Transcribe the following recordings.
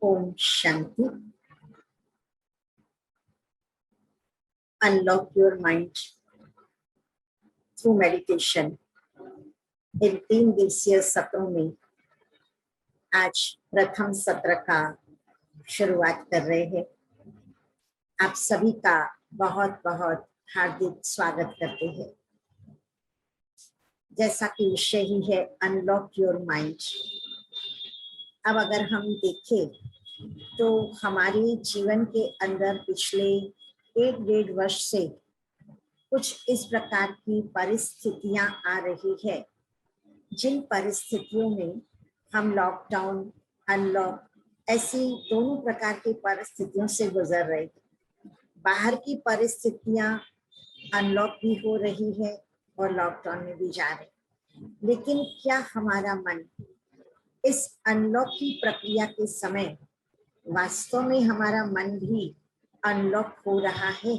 ओम शांति। Unlock your mind through meditation. इन 3 दिवसीय सत्रों में आज प्रथम सत्र का शुरुआत कर रहे हैं। आप सभी का बहुत बहुत हार्दिक स्वागत करते हैं। जैसा कि विषय ही है अनलॉक योर माइंड। अब अगर हम देखें तो हमारे जीवन के अंदर पिछले 1-1.5 वर्ष से कुछ इस प्रकार की परिस्थितियां आ रही है, जिन परिस्थितियों में हम लॉकडाउन, अनलॉक ऐसी दोनों प्रकार की परिस्थितियों से गुजर रहे हैं। बाहर की परिस्थितियां अनलॉक भी हो रही है और लॉकडाउन में भी जा रही है, लेकिन क्या हमारा मन इस अनलॉक की प्रक्रिया के समय वास्तव में हमारा मन भी अनलॉक हो रहा है,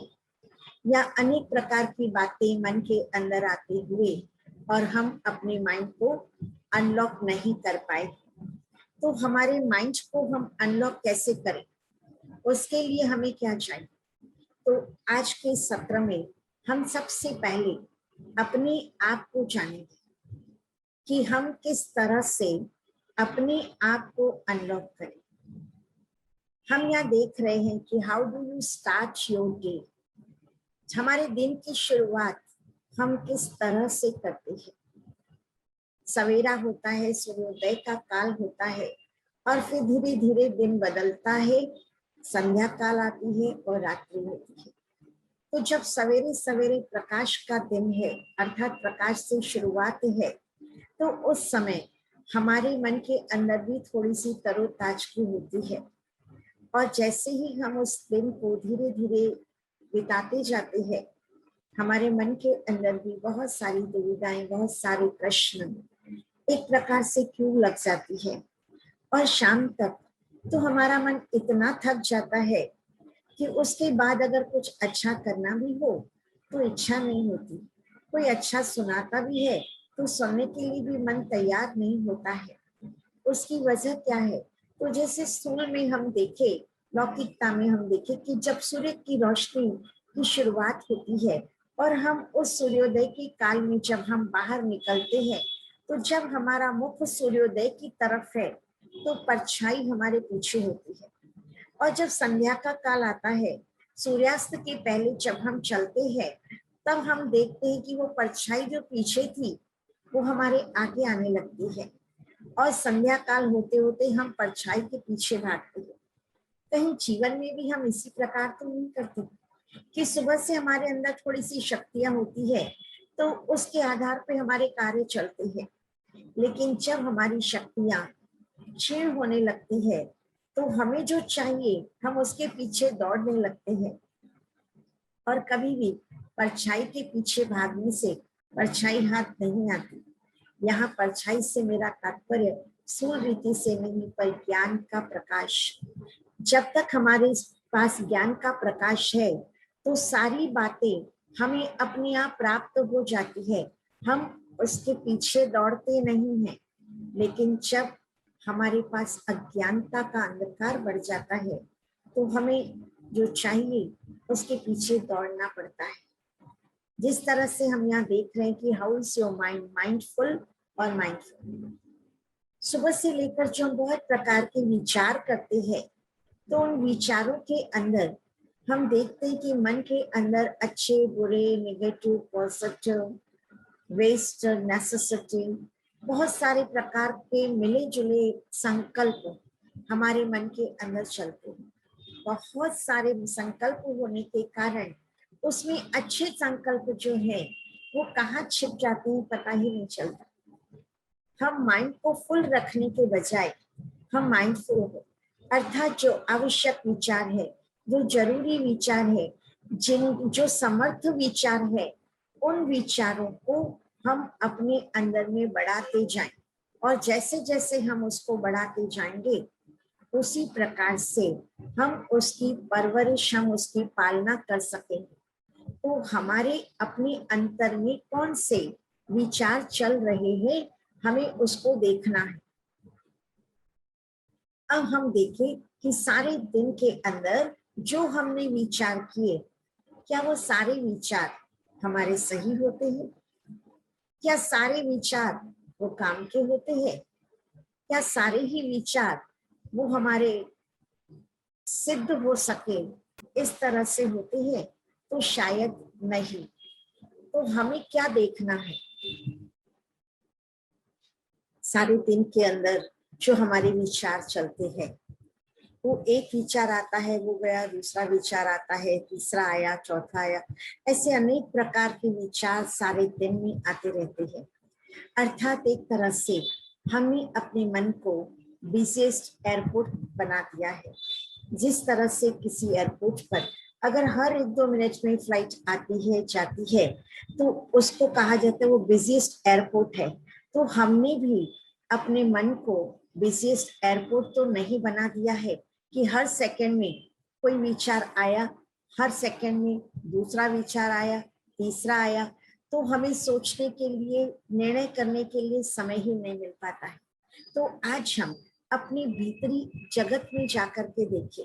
या अनेक प्रकार की बातें मन के अंदर आते हुए और हम अपने माइंड को अनलॉक नहीं कर पाए? तो हमारे माइंड को हम अनलॉक कैसे करें, उसके लिए हमें क्या चाहिए? तो आज के सत्र में हम सबसे पहले अपने आप को जानेंगे कि हम किस तरह से अपने आप को अनलॉक करें। हम यहाँ देख रहे हैं कि how do you start your day. हमारे दिन की शुरुआत हम किस तरह से करते हैं। सवेरा होता है, सूर्योदय का काल होता है और फिर धीरे धीरे दिन बदलता है, संध्या काल आती है और रात्रि होती है। तो जब सवेरे सवेरे प्रकाश का दिन है, अर्थात प्रकाश से शुरुआत है, तो उस समय हमारे मन के अंदर भी थोड़ी सी तरोताजगी होती है। और जैसे ही हम उस दिन को धीरे धीरे बिताते जाते हैं, हमारे मन के अंदर भी बहुत सारी दुविधाएं, बहुत सारे प्रश्न एक प्रकार से क्यों लग जाती है। और शाम तक तो हमारा मन इतना थक जाता है कि उसके बाद अगर कुछ अच्छा करना भी हो तो इच्छा नहीं होती। कोई अच्छा सुनाता भी है तो सुनने के लिए भी मन तैयार नहीं होता है। उसकी वजह क्या है? तो जैसे स्थूल में हम देखे, लौकिकता में हम देखे कि जब सूर्य की रोशनी की शुरुआत होती है और हम उस सूर्योदय के काल में जब हम बाहर निकलते हैं, तो जब हमारा मुख सूर्योदय की तरफ है तो परछाई हमारे पीछे होती है। और जब संध्या का काल आता है, सूर्यास्त के पहले जब हम चलते हैं, तब हम देखते हैं कि वो परछाई जो पीछे थी वो हमारे आगे आने लगती है और संध्या काल होते होते हम परछाई के पीछे भागते हैं। कहीं जीवन में भी हम इसी प्रकार तो नहीं करते कि सुबह से हमारे अंदर थोड़ी सी शक्तियां होती है तो उसके आधार पे हमारे कार्य चलते हैं, लेकिन जब हमारी शक्तियां क्षीण होने लगती है तो हमें जो चाहिए हम उसके पीछे दौड़ने लगते हैं। और कभी भी परछाई के पीछे भागने से परछाई हाथ नहीं आती। यहाँ परछाई से मेरा तात्पर्य स्थूल रीति से नहीं, पर ज्ञान का प्रकाश। जब तक हमारे पास ज्ञान का प्रकाश है तो सारी बातें हमें अपने आप प्राप्त हो जाती है, हम उसके पीछे दौड़ते नहीं हैं। लेकिन जब हमारे पास अज्ञानता का अंधकार बढ़ जाता है तो हमें जो चाहिए उसके पीछे दौड़ना पड़ता है। जिस तरह से हम यहाँ देख रहे हैं कि how is your mind, mindful और माइंडफुल। सुबह से लेकर जो हम बहुत प्रकार के विचार करते हैं, तो उन विचारों के अंदर हम देखते हैं कि मन के अंदर अच्छे, बुरे, नेगेटिव, पॉजिटिव, वेस्ट, नेसेसिटी, बहुत सारे प्रकार के मिले जुले संकल्प हमारे मन के अंदर चलते हैं। बहुत सारे संकल्प होने के कारण उसमें अच्छे संकल्प जो है वो कहाँ छिप जाते हैं पता ही नहीं चलता। हम माइंड को फुल रखने के बजाय हम माइंडफुल हो, अर्थात जो आवश्यक विचार है, जो जरूरी विचार है, जो समर्थ विचार है, उन विचारों को हम अपने अंदर में बढ़ाते जाएं। और जैसे जैसे हम उसको बढ़ाते जाएंगे उसी प्रकार से हम उसकी परवरिश, हम उसकी पालना कर सकेंगे। तो हमारे अपने अंतर में कौन से विचार चल रहे हैं, हमें उसको देखना है। अब हम देखें कि सारे दिन के अंदर जो हमने विचार किए, क्या वो सारे विचार हमारे सही होते हैं? क्या सारे विचार वो काम के होते हैं? क्या सारे ही विचार वो हमारे सिद्ध हो सके इस तरह से होते हैं? तो शायद नहीं। तो हमें क्या देखना है? सारे दिन के अंदर जो हमारे विचार चलते हैं, वो एक विचार आता है, वो गया, दूसरा विचार आता है, तीसरा आया, चौथा आया, ऐसे अनेक प्रकार के विचार सारे दिन में आते रहते हैं। अर्थात एक तरह से हमने अपने मन को बिजिएस्ट एयरपोर्ट बना दिया है। जिस तरह से किसी एयरपोर्ट पर अगर हर 1-2 मिनट में फ्लाइट आती है जाती है तो उसको कहा जाता है वो बिजिएस्ट एयरपोर्ट है। तो हमने भी अपने मन को बिजिएस्ट एयरपोर्ट तो नहीं बना दिया है कि हर सेकंड में कोई विचार आया, हर सेकंड में दूसरा विचार आया, तीसरा आया, तो हमें सोचने के लिए, निर्णय करने के लिए समय ही नहीं मिल पाता है। तो आज हम अपनी भीतरी जगत में जाकर के देखें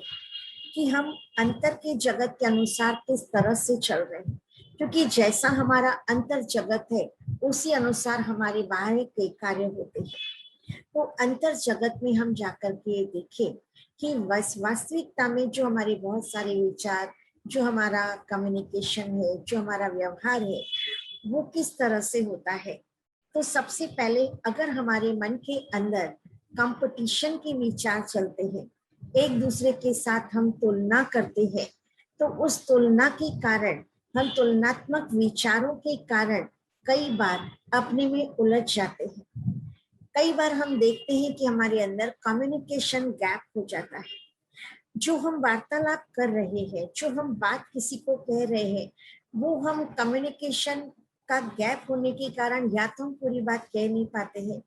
कि हम अंतर के जगत के अनुसार किस तरह से चल रहे हैं, क्योंकि जैसा हमारा अंतर जगत है उसी अनुसार हमारे बाहर के कार्य होते हैं। तो अंतर जगत में हम जाकर के देखें कि वास्तविकता में जो हमारे बहुत सारे विचार, जो हमारा कम्युनिकेशन है, जो हमारा व्यवहार है, वो किस तरह से होता है। तो सबसे पहले अगर हमारे मन के अंदर कंपटीशन के विचार चलते हैं, एक दूसरे के साथ हम तुलना करते हैं, तो उस तुलना के कारण, हम तुलनात्मक विचारों के कारण कई बार अपने में उलझ जाते हैं। कई बार हम देखते हैं कि हमारे अंदर कम्युनिकेशन गैप हो जाता है। जो हम वार्तालाप कर रहे हैं, जो हम बात किसी को कह रहे हैं, वो हम कम्युनिकेशन का गैप होने के कारण या तो हम पूरी बात कह नहीं पाते हैं,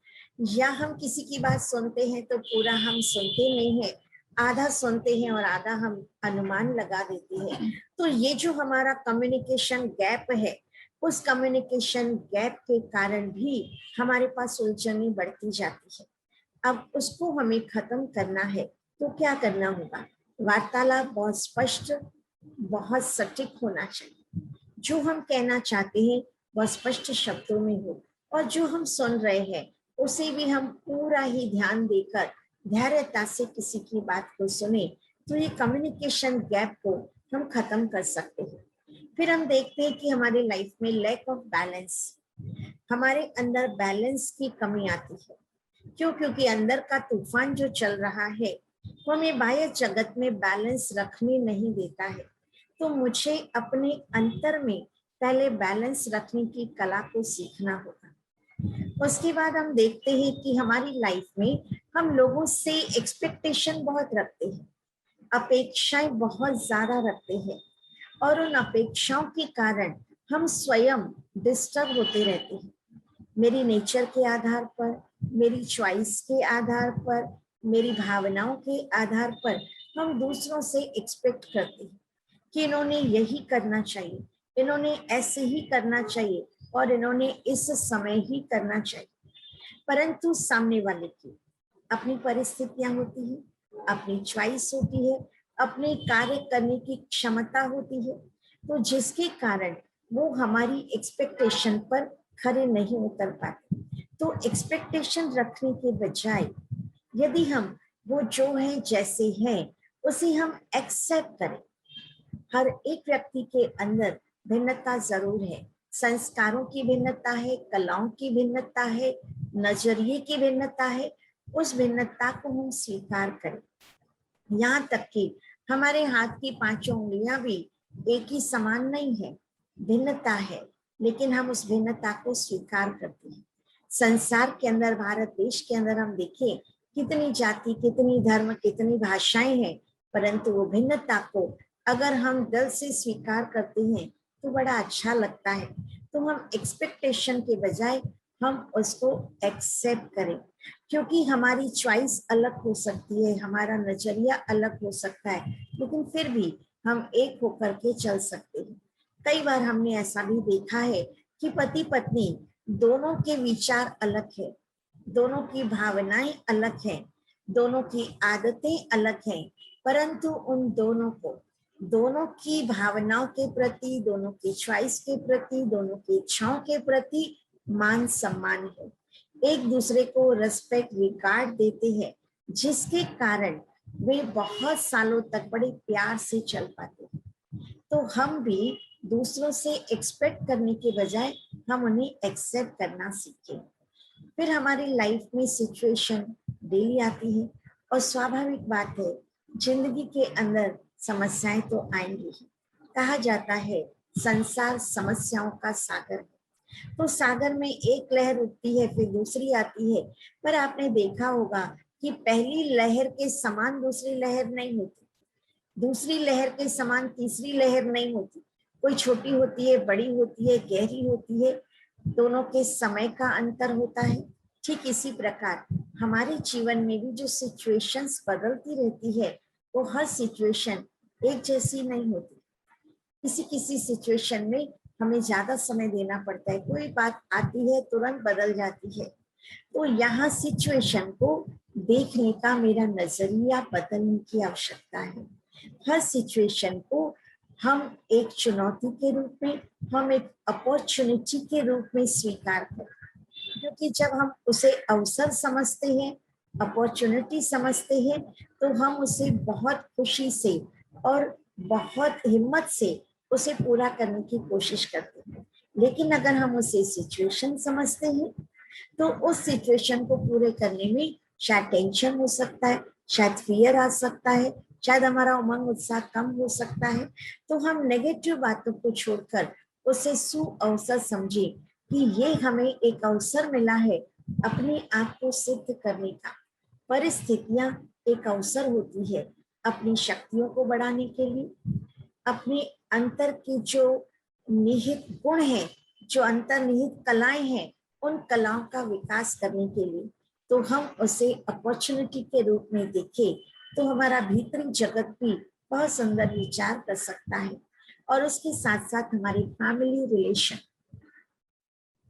या हम किसी की बात सुनते हैं तो पूरा हम सुनते नहीं है, आधा सुनते हैं और आधा हम अनुमान लगा देते हैं। तो ये जो हमारा कम्युनिकेशन गैप है, उस कम्युनिकेशन गैप के कारण भी हमारे पास उलझने बढ़ती जाती है। अब उसको हमें खत्म करना है, तो क्या करना होगा? वार्तालाप बहुत स्पष्ट, बहुत सटीक होना चाहिए। जो हम कहना चाहते हैं वह स्पष्ट शब्दों में हो, और जो हम सुन रहे हैं उसे भी हम पूरा ही ध्यान देकर धैर्यता से किसी की बात को सुने, तो ये कम्युनिकेशन गैप को हम खत्म कर सकते हैं। फिर हम देखते हैं कि हमारे लाइफ में लैक ऑफ बैलेंस, हमारे अंदर बैलेंस की कमी आती है। क्यों? क्योंकि अंदर का तूफान जो चल रहा है वो हमें बाह्य जगत में बैलेंस रखने नहीं देता है। तो मुझे अपने अंतर में पहले बैलेंस रखने की कला को सीखना होगा। उसके बाद हम देखते हैं कि हमारी लाइफ में हम लोगों से एक्सपेक्टेशन बहुत रखते हैं, अपेक्षाएं बहुत ज्यादा रखते हैं, और उन अपेक्षाओं के कारण हम स्वयं डिस्टर्ब होते रहते हैं। मेरी नेचर के आधार पर, मेरी चॉइस के आधार पर, मेरी भावनाओं के आधार पर हम दूसरों से एक्सपेक्ट करते हैं कि इन्होंने यही करना चाहिए, इन्होंने ऐसे ही करना चाहिए, और इन्होंने इस समय ही करना चाहिए। परंतु सामने वाले की अपनी परिस्थितियां होती है, अपनी चॉइस होती है, अपने कार्य करने की क्षमता होती है, तो जिसके कारण वो हमारी एक्सपेक्टेशन पर खरे नहीं उतर पाते। तो एक्सपेक्टेशन रखने के बजाय यदि हम वो जो है जैसे है उसे हम एक्सेप्ट करें। हर एक व्यक्ति के अंदर भिन्नता जरूर है, संस्कारों की भिन्नता है, कलाओं की भिन्नता है, नजरिए की भिन्नता है। उस भिन्नता को हम स्वीकार करें। यहाँ तक कि हमारे हाथ की 5 उंगलियां भी एक ही समान नहीं है, भिन्नता है, लेकिन हम उस भिन्नता को स्वीकार करते हैं। संसार के अंदर, भारत देश के अंदर हम देखें कितनी जाति, कितनी धर्म, कितनी भाषाएं हैं, परंतु वो भिन्नता को अगर हम दिल से स्वीकार करते हैं तो बड़ा अच्छा लगता है। तो हम एक्सपेक्टेशन के बजाय हम उसको एक्सेप्ट करें, क्योंकि हमारी चॉइस अलग हो सकती है, हमारा नजरिया अलग हो सकता है, लेकिन फिर भी हम एक होकर के चल सकते हैं। कई बार हमने ऐसा भी देखा है कि पति पत्नी दोनों के विचार अलग है, दोनों की भावनाएं अलग है, दोनों की आदतें अलग हैं, परंतु उन दोनों को, दोनों की भावनाओं के प्रति, दोनों की चॉइस के प्रति, दोनों की इच्छाओं के प्रति मान सम्मान है। एक दूसरे को रेस्पेक्ट, रिगार्ड देते हैं, जिसके कारण वे बहुत सालों तक बड़े प्यार से चल पाते हैं। तो हम भी दूसरों से एक्सपेक्ट करने के बजाय हम उन्हें एक्सेप्ट करना सीखें। फिर हमारी लाइफ में सिचुएशन डेली आती है और स्वाभाविक बात है, जिंदगी के अंदर समस्याएं तो आएंगी ही। कहा जाता है संसार समस्याओं का सागर है। तो सागर में एक लहर उठती है, फिर दूसरी आती है, पर आपने देखा होगा कि पहली लहर के समान दूसरी लहर नहीं होती, दूसरी लहर के समान तीसरी लहर नहीं होती। कोई छोटी होती है, बड़ी होती है, गहरी होती है, दोनों के समय का अंतर होता है। ठीक इसी प्रकार हमारे जीवन में भी जो सिचुएशंस बदलती रहती है, वो हर सिचुएशन एक जैसी नहीं होती। किसी किसी सिचुएशन में हमें ज्यादा समय देना पड़ता है, कोई बात आती है तुरंत बदल जाती है। तो यहाँ सिचुएशन को देखने का मेरा नजरिया बदलने की आवश्यकता है। हर सिचुएशन को हम एक चुनौती के रूप में, हम एक अपॉर्चुनिटी के रूप में स्वीकार करें, क्योंकि जब हम उसे अवसर समझते हैं, अपॉर्चुनिटी समझते हैं, तो हम उसे बहुत खुशी से और बहुत हिम्मत से उसे पूरा करने की कोशिश करते हैं। लेकिन अगर हम उसे सिचुएशन समझते हैं, तो उस सिचुएशन को पूरे करने में शायद टेंशन हो सकता है, शायद फियर आ सकता है, शायद हमारा उमंग उत्साह कम हो सकता है। तो हम नेगेटिव बातों को छोड़कर उसे सु अवसर समझे कि ये हमें एक अवसर मिला है अपने आप को सिद्ध करने का। परिस्थितियां एक अवसर होती है अपनी शक्तियों को बढ़ाने के लिए, अपने अंतर की जो निहित गुण है, जो अंतर्निहित कलाएं हैं, उन कलाओं का विकास करने के लिए। तो हम उसे अपॉर्चुनिटी के रूप में देखें, तो हमारा भीतरी जगत भी बहुत सुंदर विचार कर सकता है। और उसके साथ साथ हमारी फैमिली रिलेशन,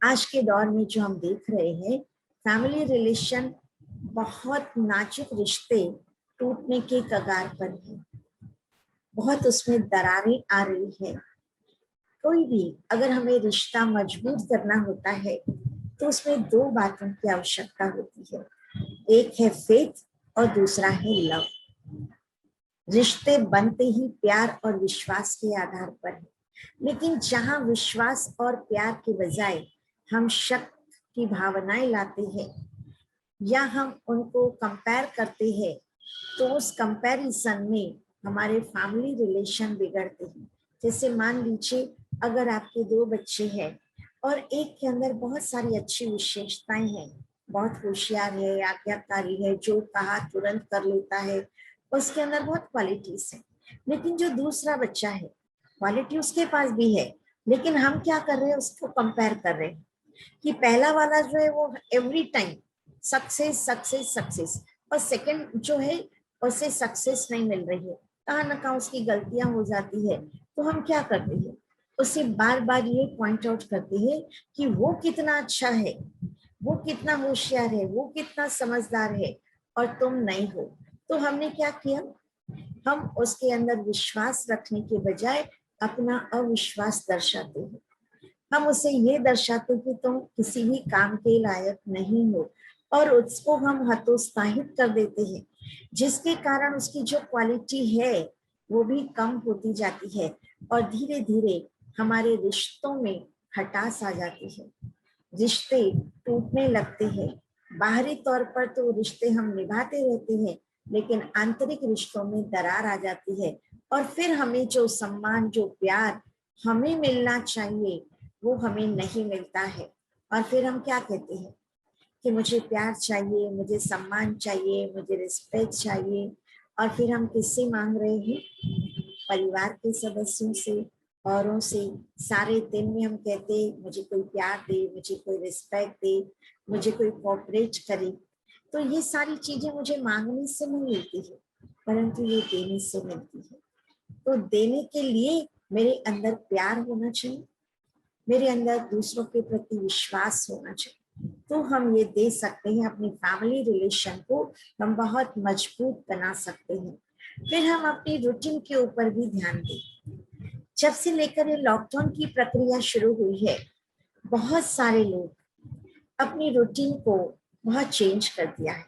आज के दौर में जो हम देख रहे हैं, फैमिली रिलेशन बहुत नाजुक रिश्ते टूटने के कगार पर है, बहुत उसमें दरारें आ रही है। कोई भी अगर हमें रिश्ता मजबूत करना होता है, तो उसमें दो बातों की आवश्यकता होती है, एक है फेथ और दूसरा है लव। रिश्ते बनते ही प्यार और विश्वास के आधार पर है, लेकिन जहां विश्वास और प्यार के बजाय हम शक की भावनाएं लाते हैं या हम उनको कंपेयर करते हैं, तो उस कंपैरिजन में हमारे फैमिली रिलेशन बिगड़ते हैं। जैसे मान लीजिए अगर आपके दो बच्चे हैं और एक के अंदर बहुत सारी अच्छी विशेषताएं हैं, बहुत होशियार है, आज्ञाकारी है, जो कहा तुरंत कर लेता है, उसके अंदर बहुत क्वालिटीज है। लेकिन जो दूसरा बच्चा है, क्वालिटी उसके पास भी है, लेकिन हम क्या कर रहे हैं, उसको कंपेयर कर रहे हैं कि पहला वाला जो है वो every time success success success, और सेकंड जो है उसे सक्सेस नहीं मिल रही है, कहाँ ना कहाँ उसकी गलतियां हो जाती है। तो हम क्या करते हैं, उसे बार बार ये पॉइंट आउट करते हैं कि वो कितना अच्छा है, वो कितना होशियार है, वो कितना समझदार है, और तुम नहीं हो। तो हमने क्या किया, हम उसके अंदर विश्वास रखने के बजाय अपना अविश्वास दर्शाते हैं। हम उसे ये दर्शाते कि तुम किसी भी काम के लायक नहीं हो, और उसको हम हतोत्साहित कर देते हैं, जिसके कारण उसकी जो क्वालिटी है वो भी कम होती जाती है, और धीरे धीरे हमारे रिश्तों में खटास आ जाती है, रिश्ते टूटने लगते हैं। बाहरी तौर पर तो रिश्ते हम निभाते रहते हैं, लेकिन आंतरिक रिश्तों में दरार आ जाती है, और फिर हमें जो सम्मान, जो प्यार हमें मिलना चाहिए, वो हमें नहीं मिलता है। और फिर हम क्या कहते हैं कि मुझे प्यार चाहिए, मुझे सम्मान चाहिए, मुझे रिस्पेक्ट चाहिए, और फिर हम किससे मांग रहे हैं, परिवार के सदस्यों से, औरों से। सारे दिन में हम कहते हैं मुझे कोई प्यार दे, मुझे कोई रिस्पेक्ट दे, मुझे कोई कोऑपरेट करे। तो ये सारी चीजें मुझे मांगने से नहीं मिलती है, परंतु ये देने से मिलती है। तो देने के लिए मेरे अंदर प्यार होना चाहिए, मेरे अंदर दूसरों के प्रति विश्वास होना चाहिए, तो हम ये दे सकते हैं, अपनी फैमिली रिलेशन को हम बहुत मजबूत बना सकते हैं। फिर हम अपनी रूटीन के ऊपर भी ध्यान दें। जब से लेकर ये लॉकडाउन की प्रक्रिया शुरू हुई है, बहुत सारे लोग अपनी रूटीन को बहुत चेंज कर दिया है।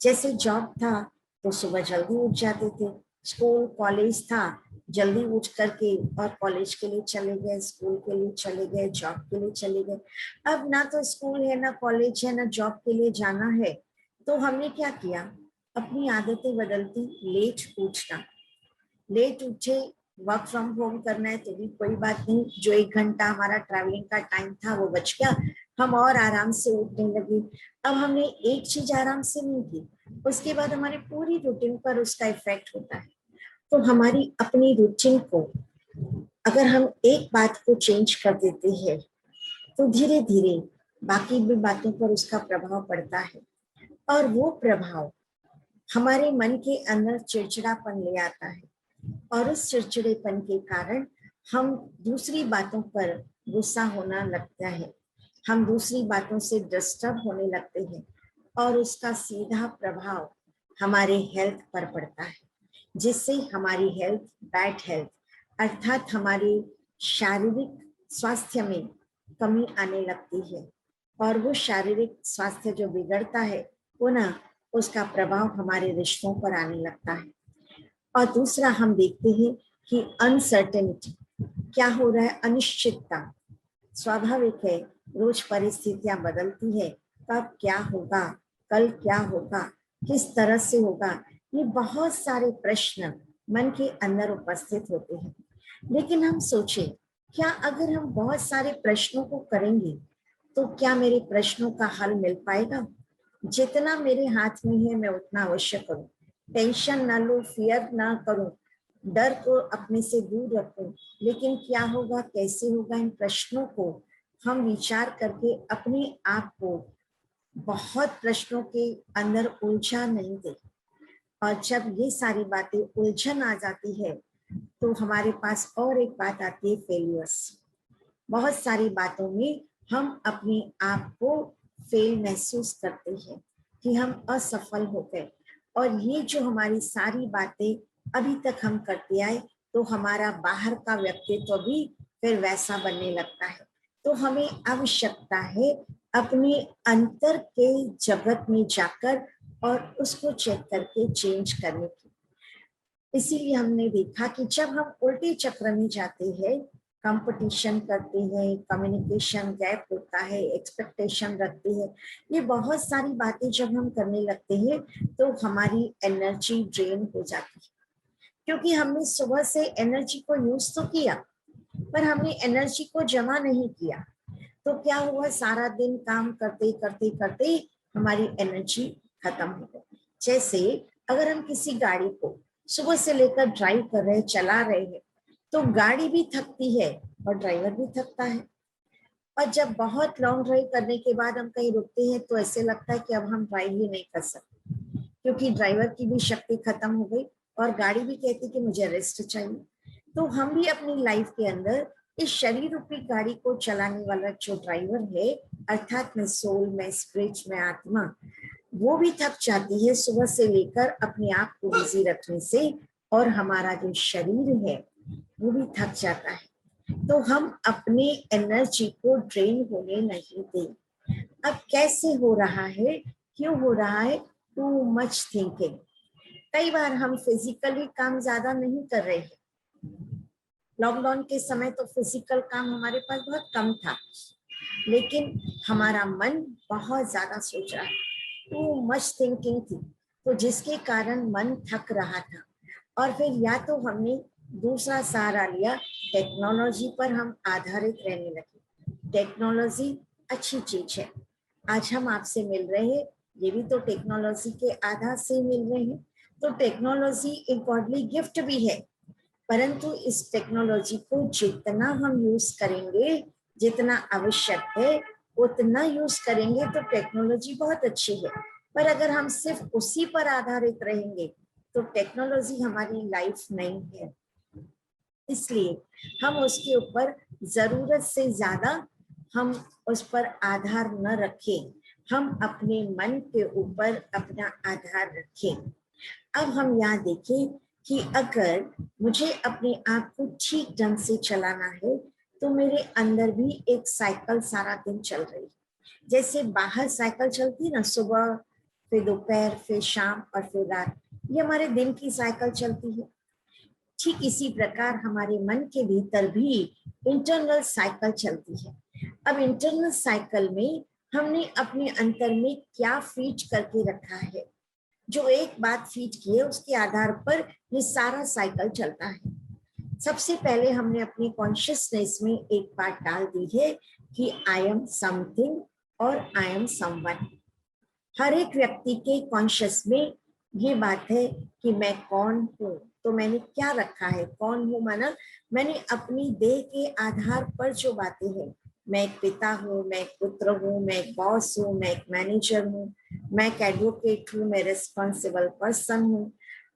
जैसे जॉब था तो सुबह जल्दी उठ जाते थे, स्कूल कॉलेज था जल्दी उठ करके और कॉलेज के लिए चले गए, स्कूल के लिए चले गए, जॉब के लिए चले गए। अब ना तो स्कूल है, ना कॉलेज है, ना जॉब के लिए जाना है, तो हमने क्या किया, अपनी आदतें बदलती। लेट उठना, लेट उठे, वर्क फ्रॉम होम करना है तो भी कोई बात नहीं, जो 1 घंटा हमारा ट्रैवलिंग का टाइम था वो बच गया, हम और आराम से उठने लगे। अब हमने एक चीज आराम से नहीं की, उसके बाद हमारी पूरी रूटीन पर उसका इफेक्ट होता है। तो हमारी अपनी रूटीन को अगर हम एक बात को चेंज कर देते हैं तो धीरे धीरे बाकी भी बातों पर उसका प्रभाव पड़ता है, और वो प्रभाव हमारे मन के अंदर चिड़चिड़ापन ले आता है, और उस चिड़चिड़ेपन के कारण हम दूसरी बातों पर गुस्सा होना लगता है, हम दूसरी बातों से डिस्टर्ब होने लगते हैं, और उसका सीधा प्रभाव हमारे हेल्थ पर पड़ता है, जिससे हमारी हेल्थ, बैड हेल्थ अर्थात हमारी शारीरिक स्वास्थ्य में कमी आने लगती है, और वो शारीरिक स्वास्थ्य जो बिगड़ता है वो ना, उसका प्रभाव हमारे रिश्तों पर आने लगता है। और दूसरा हम देखते हैं कि अनसर्टेनिटी, क्या हो रहा है, अनिश्चितता। स्वाभाविक है, रोज परिस्थितियां बदलती है, कब क्या होगा, कल क्या होगा, किस तरह से होगा, ये बहुत सारे प्रश्न मन के अंदर उपस्थित होते हैं। लेकिन हम सोचें, क्या अगर हम बहुत सारे प्रश्नों को करेंगे तो क्या मेरे प्रश्नों का हल मिल पाएगा? जितना मेरे हाथ में है मैं उतना अवश्य करूं, टेंशन ना लूं, फियर ना करूं, डर को अपने से दूर रखूं। लेकिन क्या होगा, कैसे होगा, इन प्रश्नों को हम विचार करके अपने आप को बहुत प्रश्नों के अंदर उलझा नहीं दे। और जब ये सारी बातें उलझन आ जाती है तो हमारे पास और एक बात आती है, फेलियर्स। बहुत सारी बातों में हम अपने आप को फेल महसूस करते हैं कि हम असफल हो गए, और ये जो हमारी सारी बातें अभी तक हम करते आए, तो हमारा बाहर का व्यक्तित्व भी फिर वैसा बनने लगता है। तो हमें आवश्यकता है अपने अंतर के जगत में जाकर और उसको चेक करके चेंज करने की। इसीलिए हमने देखा कि जब हम उल्टे चक्र में जाते हैं, कंपटीशन करते हैं, कम्युनिकेशन गैप होता है, एक्सपेक्टेशन रखते हैं, ये बहुत सारी बातें जब हम करने लगते हैं तो हमारी एनर्जी ड्रेन हो जाती है। क्योंकि हमने सुबह से एनर्जी को यूज तो किया, पर हमने एनर्जी को जमा नहीं किया, तो क्या हुआ, सारा दिन काम करते करते करते हमारी एनर्जी खत्म हो गई। जैसे अगर हम किसी गाड़ी को सुबह से लेकर ड्राइव कर रहे हैं, चला रहे हैं, तो गाड़ी भी थकती है और ड्राइवर भी थकता है। और जब बहुत लॉन्ग ड्राइव करने के बाद हम कहीं रुकते हैं तो ऐसे लगता है कि अब हम ड्राइव ही नहीं कर सकते, क्योंकि ड्राइवर की भी शक्ति खत्म हो गई और गाड़ी भी कहती कि मुझे रेस्ट चाहिए। तो हम भी अपनी लाइफ के अंदर इस शरीर रूपी गाड़ी को चलाने वाला जो ड्राइवर है, अर्थात मैं सोल, मैं स्पिरिट, मैं आत्मा, वो भी थक जाती है सुबह से लेकर अपने आप को बिजी रखने से, और हमारा जो शरीर है वो भी थक जाता है। तो हम अपने एनर्जी को ड्रेन होने नहीं दें। अब कैसे हो रहा है, क्यों हो रहा है, टू मच थिंकिंग। कई बार हम फिजिकली काम ज्यादा नहीं कर रहे हैं, लॉकडाउन के समय तो फिजिकल काम हमारे पास बहुत कम था, लेकिन हमारा मन बहुत ज्यादा सोच रहा है, टू मच थिंकिंग थी, तो जिसके कारण मन थक रहा था। और फिर या तो हमने दूसरा सहारा लिया, टेक्नोलॉजी पर हम आधारित रहने लगे। टेक्नोलॉजी अच्छी चीज है, आज हम आपसे मिल रहे हैं, ये भी तो टेक्नोलॉजी के आधार से मिल रहे हैं। तो टेक्नोलॉजी एक गॉडली गिफ्ट भी है, परंतु इस टेक्नोलॉजी को जितना हम यूज करेंगे, जितना आवश्यक है उतना यूज करेंगे तो टेक्नोलॉजी बहुत अच्छी है। पर अगर हम सिर्फ उसी पर आधारित रहेंगे तो टेक्नोलॉजी हमारी लाइफ नहीं है। इसलिए हम उसके ऊपर जरूरत से ज्यादा हम उस पर आधार न रखें, हम अपने मन के ऊपर अपना आधार रखें। अब हम यहाँ देखें कि अगर मुझे अपने आप को ठीक ढंग से चलाना है तो मेरे अंदर भी एक साइकिल सारा दिन चल रही है। जैसे बाहर साइकिल चलती है ना, सुबह फिर दोपहर फिर शाम और फिर रात, ये हमारे दिन की साइकिल चलती है। ठीक इसी प्रकार हमारे मन के भीतर भी इंटरनल साइकिल चलती है। अब इंटरनल साइकिल में हमने अपने अंतर में क्या फीड करके रखा है, जो एक बात फीड की है उसके आधार पर ये सारा साइकिल चलता है। सबसे पहले हमने अपनी कॉन्शियसनेस में एक बात डाल दी है कि आई एम समथिंग और आई एम समवन। हर एक व्यक्ति के कॉन्शियस में ये बात है कि मैं कौन हूँ। तो मैंने क्या रखा है, कौन हूँ माना मैंने अपनी देह के आधार पर जो बातें हैं, मैं एक पिता हूँ, मैं एक पुत्र हूँ, मैं एक बॉस हूँ, मैं एक मैनेजर हूँ, मैं एक एडवोकेट हूँ, मैं रिस्पॉन्सिबल पर्सन हूँ,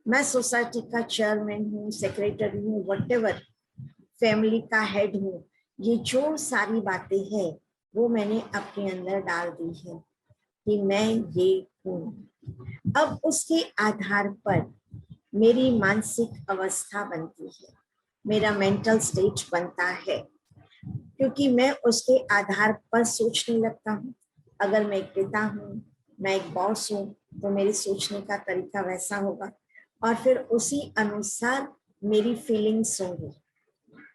मैं सोसाइटी का चेयरमैन हूँ, सेक्रेटरी हूँ, व्हाटएवर, फैमिली का हेड हूँ। ये जो सारी बातें हैं वो मैंने अपने अंदर डाल दी है कि मैं ये हूँ। अब उसके आधार पर मेरी मानसिक अवस्था बनती है, मेरा मेंटल स्टेट बनता है, क्योंकि मैं उसके आधार पर सोचने लगता हूँ। अगर मैं एक पिता हूँ, मैं एक बॉस हूँ, तो मेरे सोचने का तरीका वैसा होगा और फिर उसी अनुसार मेरी फीलिंग्स होंगी।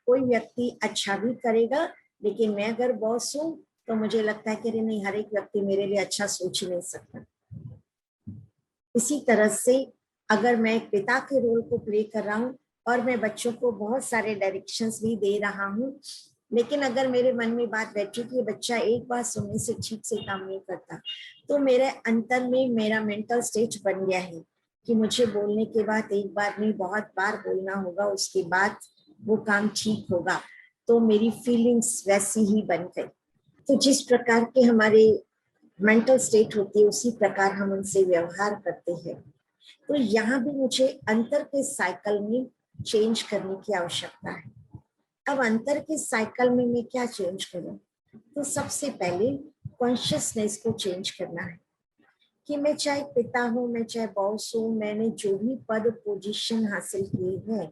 कोई व्यक्ति अच्छा भी करेगा, लेकिन मैं अगर बॉस हूँ तो मुझे लगता है कि अरे नहीं, हर एक व्यक्ति मेरे लिए अच्छा सोच नहीं सकता। इसी तरह से अगर मैं एक पिता के रोल को प्ले कर रहा हूँ और मैं बच्चों को बहुत सारे डायरेक्शंस भी दे रहा हूँ, लेकिन अगर मेरे मन में बात बैठी कि बच्चा एक बार सुनने से ठीक से काम नहीं करता, तो मेरे अंतर में मेरा मेंटल स्टेट बन गया है कि मुझे बोलने के बाद एक बार नहीं बहुत बार बोलना होगा, उसके बाद वो काम ठीक होगा। तो मेरी फीलिंग्स वैसी ही बन गई। तो जिस प्रकार के हमारे मेंटल स्टेट होती है उसी प्रकार हम उनसे व्यवहार करते हैं। तो यहाँ भी मुझे अंतर के साइकिल में चेंज करने की आवश्यकता है। अब अंतर के साइकिल में मैं क्या चेंज करूं? तो सबसे पहले कॉन्शियसनेस को चेंज करना है कि मैं चाहे पिता हूं, मैं चाहे बॉस हूं, मैंने जो भी पद पोजीशन हासिल किए हैं,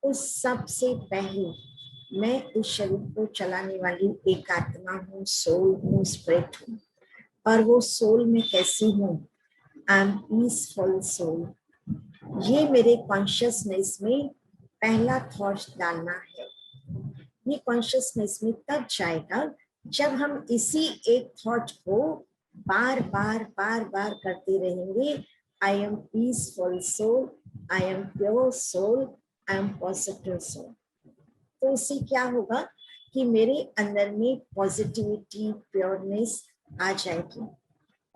उस सब से पहले मैं इस शरीर को चलाने वाली एक आत्मा हूँ, सोल हूँ, स्पिरिट हूँ। और वो सोल में कैसी हूँ? I am peaceful soul. ये मेरे कॉन्शियसनेस में पहला थॉट डालना है। ये कॉन्शियसनेस में तब जाएगा जब हम इसी एक थॉट को बार बार करते रहेंगे। I am peaceful soul, I am pure soul, I am positive soul. तो उससे क्या होगा कि मेरे अंदर में पॉजिटिविटी, प्योरनेस आ जाएगी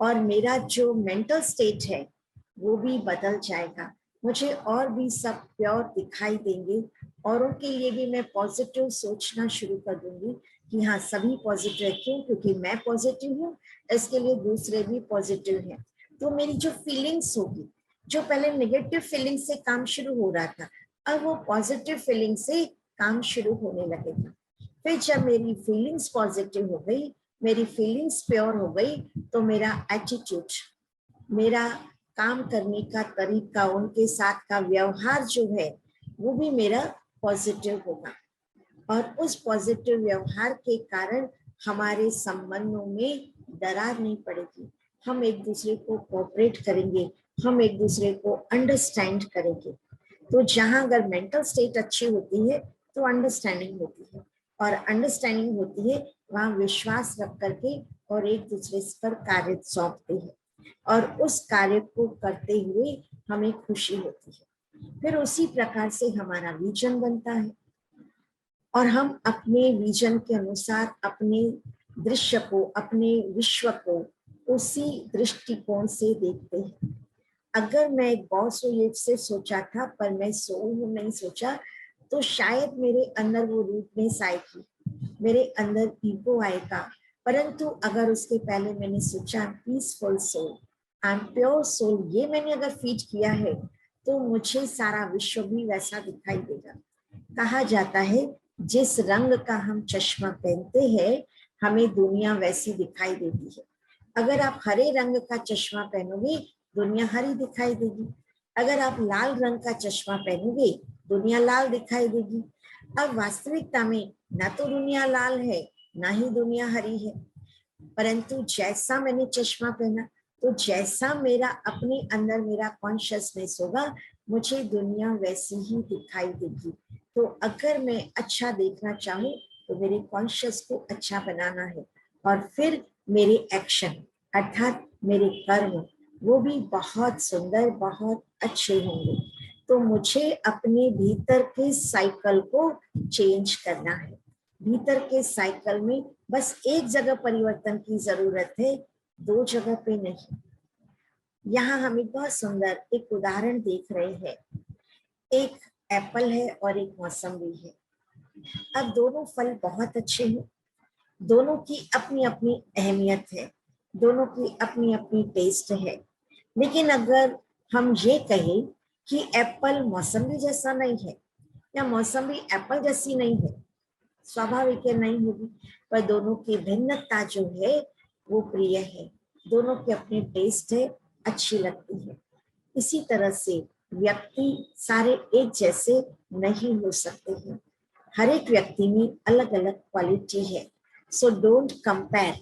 और मेरा जो मेंटल स्टेट है वो भी बदल जाएगा। मुझे और भी सब प्योर दिखाई देंगे, औरों के लिए भी मैं पॉजिटिव सोचना शुरू कर दूंगी कि हाँ सभी पॉजिटिव है। क्यों? क्योंकि मैं पॉजिटिव हूँ, इसके लिए दूसरे भी पॉजिटिव हैं। तो मेरी जो फीलिंग्स होगी, जो पहले नेगेटिव फीलिंग से काम शुरू हो रहा था, अब वो पॉजिटिव फीलिंग से काम शुरू होने लगेगा। फिर जब मेरी फीलिंग्स पॉजिटिव हो गई, मेरी फीलिंग्स प्योर हो गई, तो मेरा एटीट्यूड, मेरा काम करने का तरीका, उनके साथ का व्यवहार जो है वो भी मेरा पॉजिटिव होगा। और उस पॉजिटिव व्यवहार के कारण हमारे संबंधों में दरार नहीं पड़ेगी। हम एक दूसरे को कोऑपरेट करेंगे, हम एक दूसरे को अंडरस्टैंड करेंगे। तो जहां अगर मेंटल स्टेट अच्छी होती है तो अंडरस्टैंडिंग होती है, और अंडरस्टैंडिंग होती है वहां विश्वास रख करके और एक दूसरे पर कार्य सौंपते हैं और उस कार्य को करते हुए हमें खुशी होती है। फिर उसी प्रकार से हमारा विजन बनता है और हम अपने विजन के अनुसार अपने दृश्य को, अपने विश्व को उसी दृष्टिकोण से देखते हैं। अगर मैं एक बॉस हूँ ये से सोचा था, पर मैं सोल हूँ नहीं सोचा, तो शायद मेरे अंदर वो रूपनेस आएगी, मेरे अंदर ईगो आएगा। परंतु अगर उसके पहले मैंने सोचा peaceful soul, I am pure soul, ये मैंने अगर फीड किया है तो मुझे सारा विश्व भी वैसा दिखाई देगा। कहा जाता है जिस रंग का हम चश्मा पहनते हैं हमें दुनिया वैसी दिखाई देती है। अगर आप हरे रंग का चश्मा पहनोगे, दुनिया हरी दिखाई देगी। अगर आप लाल रंग का चश्मा पहनोगे, दुनिया लाल दिखाई देगी। अब वास्तविकता में ना तो दुनिया लाल है, ना ही दुनिया हरी है, परंतु जैसा मैंने चश्मा पहना, तो जैसा मेरा अपने अंदर मेरा कॉन्शियसनेस होगा, मुझे दुनिया वैसी ही दिखाई देगी। तो अगर मैं अच्छा देखना चाहूँ, तो मेरे कॉन्शियस को अच्छा बनाना है, और फिर मेरे एक्शन अर्थात मेरे कर्म वो भी बहुत सुंदर, बहुत अच्छे होंगे। तो मुझे अपने भीतर के साइकिल को चेंज करना है। भीतर के साइकिल में बस एक जगह परिवर्तन की जरूरत है, दो जगह पे नहीं। यहाँ हम एक बहुत सुंदर एक उदाहरण देख रहे हैं। एक एप्पल है और एक मौसम्बी है। अब दोनों फल बहुत अच्छे हैं, दोनों की अपनी अपनी अहमियत है, दोनों की अपनी अपनी टेस्ट है। लेकिन अगर हम ये कहें कि एप्पल मौसम्बी जैसा नहीं है, या मौसम्बी एप्पल जैसी नहीं है, स्वाभाविक है नहीं होगी, पर दोनों की भिन्नता जो है वो प्रिय है, दोनों के अपने टेस्ट है, अच्छी लगती है। इसी तरह से व्यक्ति सारे एक जैसे नहीं हो सकते हैं, हर एक व्यक्ति में अलग अलग क्वालिटी है। So don't compare.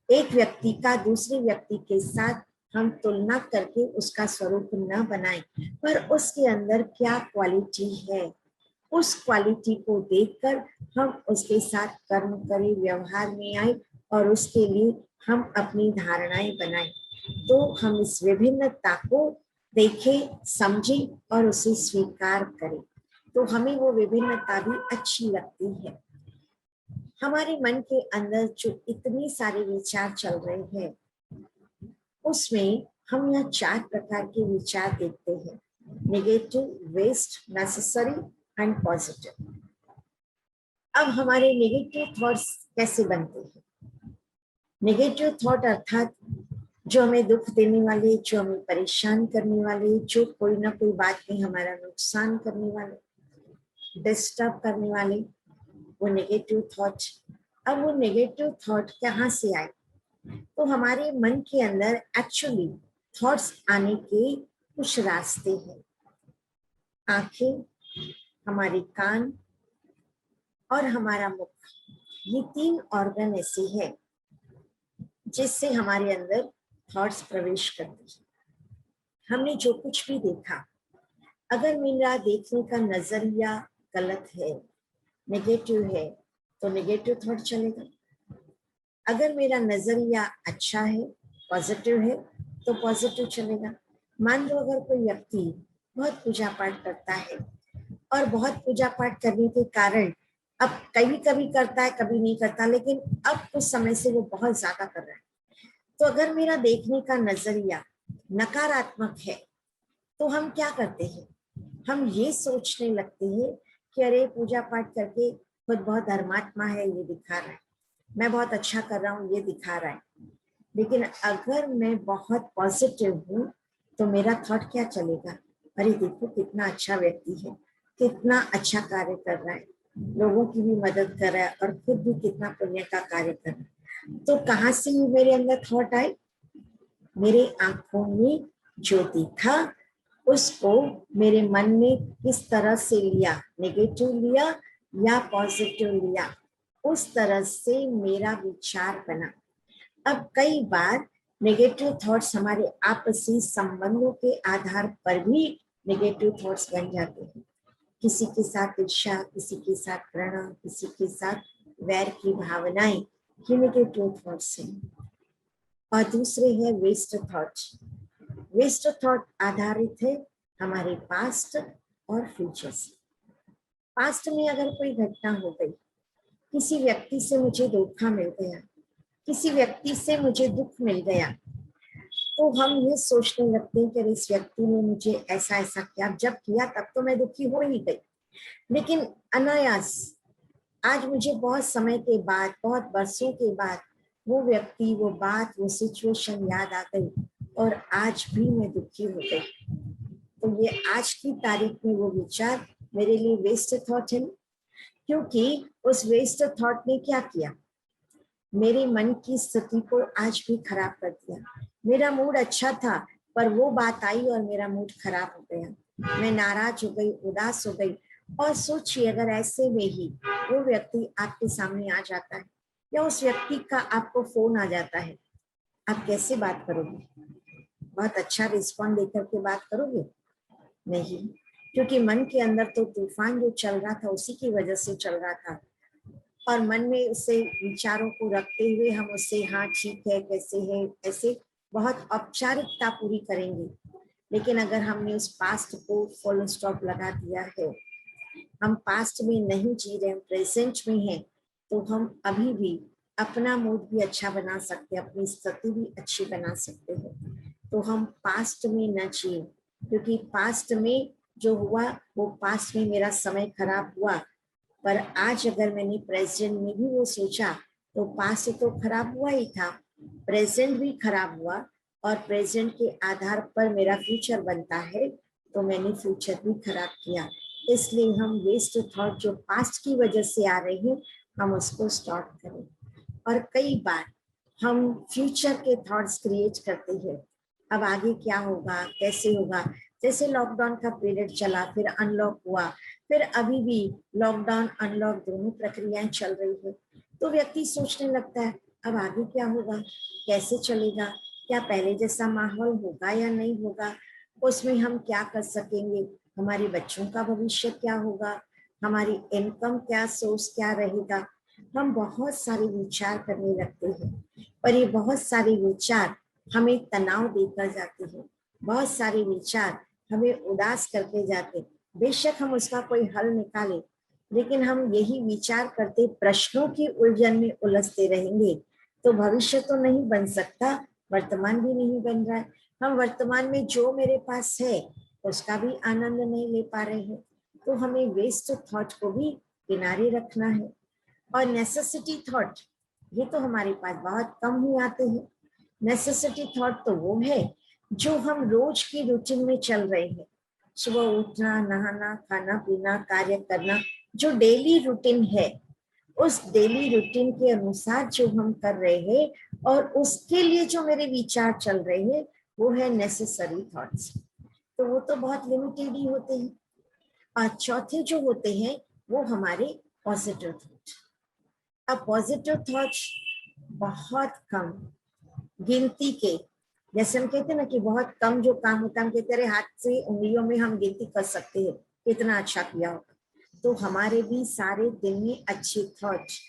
एक व्यक्ति का दूसरे व्यक्ति के साथ हम तुलना करके उसका स्वरूप न बनाएं, पर उसके अंदर क्या क्वालिटी है, उस क्वालिटी को देखकर हम उसके साथ कर्म करें, व्यवहार में आए, और उसके लिए हम अपनी धारणाएं बनाएं। तो हम इस विभिन्नता को देखें, समझें और उसे स्वीकार करें, तो हमें वो विभिन्नता भी अच्छी लगती है। हमारे मन के अंदर जो इतने सारे विचार चल रहे हैं, उसमें हम यहाँ 4 प्रकार के विचार देखते हैं: negative, waste, necessary and positive. अब हमारे नेगेटिव थॉट्स कैसे बनते हैं? नेगेटिव थॉट अर्थात जो हमें दुख देने वाले, जो हमें परेशान करने वाले, जो कोई ना कोई बात में हमारा नुकसान करने वाले, डिस्टर्ब करने वाले, वो नेगेटिव थॉट। अब वो नेगेटिव थॉट कहाँ से आए? तो हमारे मन के अंदर एक्चुअली थॉट्स आने के कुछ रास्ते हैं। आंखें, हमारे कान और हमारा मुख, ये 3 ऑर्गन ऐसे हैं जिससे हमारे अंदर थॉट्स प्रवेश करते हैं। हमने जो कुछ भी देखा, अगर मेरा देखने का नजरिया गलत है, नेगेटिव है, तो नेगेटिव थॉट चलेगा। अगर मेरा नजरिया अच्छा है, पॉजिटिव है, तो पॉजिटिव चलेगा। मान लो अगर कोई व्यक्ति बहुत पूजा पाठ करता है, और बहुत पूजा पाठ करने के कारण अब कभी कभी करता है, कभी नहीं करता, लेकिन अब कुछ समय से वो बहुत ज्यादा कर रहा है, तो अगर मेरा देखने का नजरिया नकारात्मक है, तो हम क्या करते हैं? हम ये सोचने लगते हैं कि अरे पूजा पाठ करके खुद बहुत धर्मात्मा है, ये दिखा रहा है, मैं बहुत अच्छा कर रहा हूँ, ये दिखा रहा है। लेकिन अगर मैं बहुत पॉजिटिव हूँ, तो मेरा थॉट क्या चलेगा? अरे देखो कितना अच्छा व्यक्ति है, कितना अच्छा कार्य कर रहा है, लोगों की भी मदद कर रहा है, और खुद भी कितना पुण्य का कार्य कर रहा है। तो कहाँ से मेरे अंदर थॉट आए? मेरे आंखों में जो दिखा, उसको मेरे मन में किस तरह से लिया, नेगेटिव लिया या पॉजिटिव लिया, उस तरह से मेरा विचार बना। अब कई बार नेगेटिव थॉट्स हमारे आपसी संबंधों के आधार पर भी नेगेटिव थॉट्स बन जाते हैं। किसी के साथ ईर्ष्या, किसी के साथ घृणा, किसी के साथ वैर की भावनाएं, ये नेगेटिव थॉट्स हैं। और दूसरे है वेस्ट थॉट। वेस्ट थॉट आधारित है हमारे पास्ट और फ्यूचर से। पास्ट में अगर कोई घटना हो गई, किसी व्यक्ति से मुझे धोखा मिल गया, किसी व्यक्ति से मुझे दुख मिल गया, तो हम ये सोचने लगते हैं कि इस व्यक्ति ने मुझे ऐसा ऐसा किया, जब किया तब तो मैं दुखी हो ही गई, लेकिन अनायास आज मुझे बहुत समय के बाद, बहुत वर्षों के बाद वो व्यक्ति, वो बात, वो सिचुएशन याद आ गई, और आज भी मैं दुखी हो गई। तो ये आज की तारीख में वो विचार मेरे लिए वेस्ट थॉट है, क्योंकि उस वेस्ट थॉट ने क्या किया? मेरे मन की स्थिति को आज भी खराब कर दिया। मेरा मूड अच्छा था पर वो बात आई और मेरा मूड खराब हो गया, मैं नाराज हो गई, उदास हो गई। और सोचिए अगर ऐसे में ही वो व्यक्ति आपके सामने आ जाता है या उस व्यक्ति का आपको फोन आ जाता है, आप कैसे बात करोगे? बहुत अच्छा रिस्पॉन्ड देकर के बात करोगे? नहीं, क्योंकि मन के अंदर तो तूफान जो चल रहा था उसी की वजह से चल रहा था। और मन में उससे विचारों को रखते हुए हम उससे हाँ ठीक है, कैसे है, ऐसे बहुत औपचारिकता पूरी करेंगे। लेकिन अगर हमने उस पास्ट को फुल स्टॉप लगा दिया है, हम पास्ट में नहीं जी रहे, हम प्रेजेंट में हैं, तो हम अभी भी अपना मूड भी अच्छा बना सकते हैं, अपनी स्थिति भी अच्छी बना सकते हैं। तो हम पास्ट में न जिए, क्योंकि पास्ट में जो हुआ वो पास्ट में मेरा समय खराब हुआ, पर आज अगर मैंने प्रेजेंट में भी वो सोचा तो पास्ट तो खराब हुआ ही था, प्रेजेंट भी खराब हुआ, और प्रेजेंट के आधार पर मेरा फ्यूचर बनता है, तो मैंने फ्यूचर भी खराब किया। इसलिए हम वेस्ट थॉट जो पास्ट की वजह से आ रहे हैं, हम उसको स्टॉप करें। और कई बार हम फ्यूचर के थॉट्स क्रिएट करते हैं, अब आगे क्या होगा, कैसे होगा। जैसे लॉकडाउन का पीरियड चला, फिर अनलॉक हुआ, फिर अभी भी लॉकडाउन अनलॉक दोनों प्रक्रियाएं चल रही है, तो व्यक्ति सोचने लगता है अब आगे क्या होगा, कैसे चलेगा, क्या पहले जैसा माहौल होगा या नहीं होगा, उसमें हम क्या कर सकेंगे, हमारे बच्चों का भविष्य क्या होगा, हमारी इनकम क्या, सोर्स क्या रहेगा। हम बहुत सारे विचार करने लगते हैं, पर ये बहुत सारे विचार हमें तनाव देकर जाते हैं, बहुत सारे विचार हमें उदास करके जाते। बेशक हम उसका कोई हल निकालें, लेकिन हम यही विचार करते प्रश्नों की उलझन में उलझते रहेंगे तो भविष्य तो नहीं बन सकता, वर्तमान भी नहीं बन रहा है। हम वर्तमान में जो मेरे पास है उसका भी आनंद नहीं ले पा रहे हैं। तो हमें वेस्ट थॉट को भी किनारे रखना है। और नेसेसिटी थॉट, ये तो हमारे पास बहुत कम ही आते हैं। नेसेसिटी थॉट तो वो है जो हम रोज की रूटीन में चल रहे हैं, सुबह उठना, नहाना, खाना पीना, कार्य करना, जो डेली रूटीन है, उस डेली रूटीन के अनुसार जो हम कर रहे हैं और उसके लिए जो मेरे विचार चल रहे हैं, वो है नेसेसरी थॉट्स। तो वो तो बहुत लिमिटेड ही होते हैं। और चौथे जो होते हैं वो हमारे पॉजिटिव थॉट। अब पॉजिटिव थॉट्स बहुत कम, गिनती के, जैसे हम कहते हैं ना कि बहुत कम जो काम होता है, हम कहते हैं हाथ से उंगलियों में हम गिनती कर सकते हैं कितना अच्छा किया होगा। तो हमारे भी सारे दिन में अच्छे थॉट्स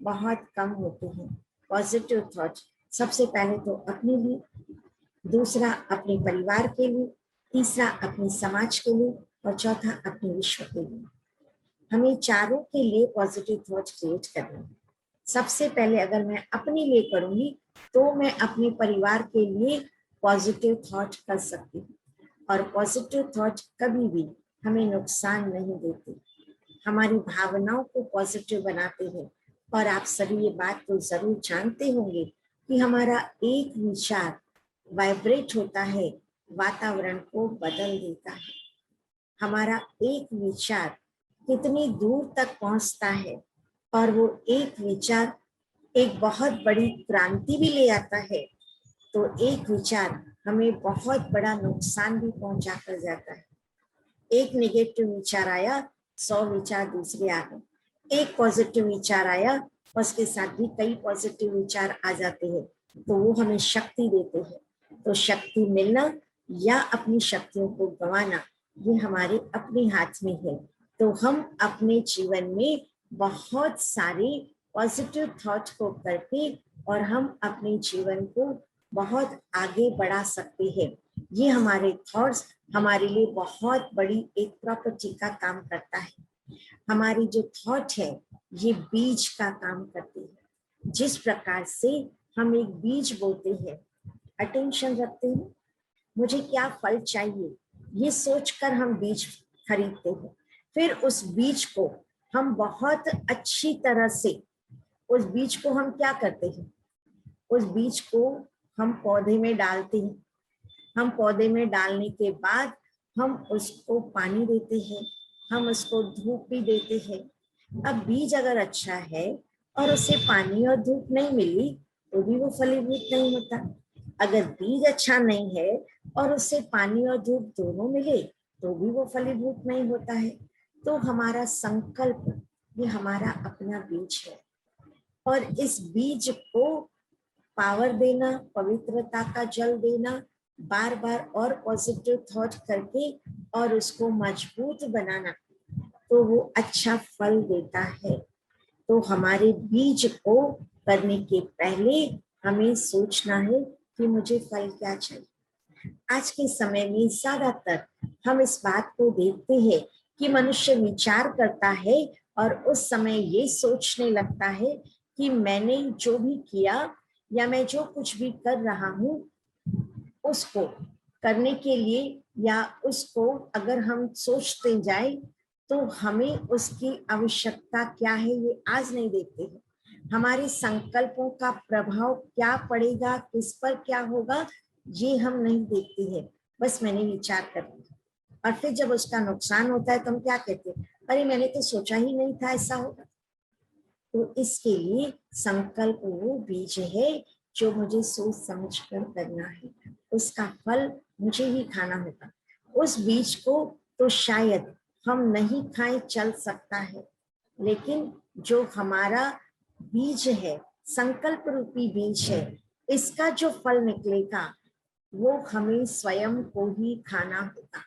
बहुत कम होते हैं। पॉजिटिव थॉट्स सबसे पहले तो अपने लिए, दूसरा अपने परिवार के लिए, तीसरा अपने समाज के लिए, और चौथा अपने विश्व के लिए। हमें चारों के लिए पॉजिटिव थॉट्स क्रिएट करने हैं। सबसे पहले अगर मैं अपने लिए करूंगी तो मैं अपने परिवार के लिए पॉजिटिव थॉट कर सकती हूँ। और पॉजिटिव थॉट कभी भी हमें नुकसान नहीं देते, हमारी भावनाओं को पॉजिटिव बनाते हैं। और आप सभी ये बात तो जरूर जानते होंगे कि हमारा एक विचार वाइब्रेट होता है, वातावरण को बदल देता है। हमारा एक विचार कितनी दूर तक पहुंचता है, और वो एक विचार एक बहुत बड़ी क्रांति भी ले आता है। तो एक विचार हमें बहुत बड़ा नुकसान भी पहुंचा कर जाता है। एक नेगेटिव विचार आया, 100 विचार दूसरे आ गए। एक पॉजिटिव विचार आया, उसके साथ भी कई पॉजिटिव विचार आ जाते हैं, तो वो हमें शक्ति देते हैं। तो शक्ति मिलना या अपनी शक्तियों को गंवाना, ये हमारे अपने हाथ में है। तो हम अपने जीवन में बहुत सारे पॉजिटिव थॉट को करके और हम अपने जीवन को बहुत आगे बढ़ा सकते हैं। ये हमारे थॉट्स हमारे लिए बहुत बड़ी एक प्रॉपर्टी का काम करता है। हमारी जो थॉट है ये बीज का काम करती है। जिस प्रकार से हम एक बीज बोते हैं, अटेंशन रखते हैं, मुझे क्या फल चाहिए, ये सोचकर हम बीज खरीदते हैं। फिर उस बीज को हम बहुत अच्छी तरह से, उस बीज को हम क्या करते हैं, उस बीज को हम पौधे में डालते हैं। हम पौधे में डालने के बाद हम उसको पानी देते हैं, हम उसको धूप भी देते हैं। अब बीज अगर अच्छा है और उसे पानी और धूप नहीं मिली तो भी वो फलीभूत नहीं होता। अगर बीज अच्छा नहीं है और उसे पानी और धूप दोनों मिले तो भी वो फलीभूत नहीं होता है। तो हमारा संकल्प ये हमारा अपना बीज है, और इस बीज को पावर देना, पवित्रता का जल देना, बार बार और पॉजिटिव थॉट करके और उसको मजबूत बनाना, तो वो अच्छा फल देता है। तो हमारे बीज को करने के पहले हमें सोचना है कि मुझे फल क्या चाहिए। आज के समय में ज्यादातर हम इस बात को देखते हैं कि मनुष्य विचार करता है और उस समय ये सोचने लगता है कि मैंने जो भी किया या मैं जो कुछ भी कर रहा हूँ उसको करने के लिए, या उसको अगर हम सोचते जाए तो हमें उसकी आवश्यकता क्या है ये आज नहीं देखते हैं। हमारे संकल्पों का प्रभाव क्या पड़ेगा, किस पर क्या होगा, ये हम नहीं देखते हैं। बस मैंने विचार कर लिया, और फिर जब उसका नुकसान होता है तो हम क्या कहते हैं, अरे मैंने तो सोचा ही नहीं था ऐसा होगा। तो इसके लिए संकल्प वो बीज है जो मुझे सोच समझ कर करना है, उसका फल मुझे ही खाना होगा। उस बीज को तो शायद हम नहीं खाएं, चल सकता है, लेकिन जो हमारा बीज है, संकल्प रूपी बीज है, इसका जो फल निकलेगा वो हमें स्वयं को ही खाना होगा।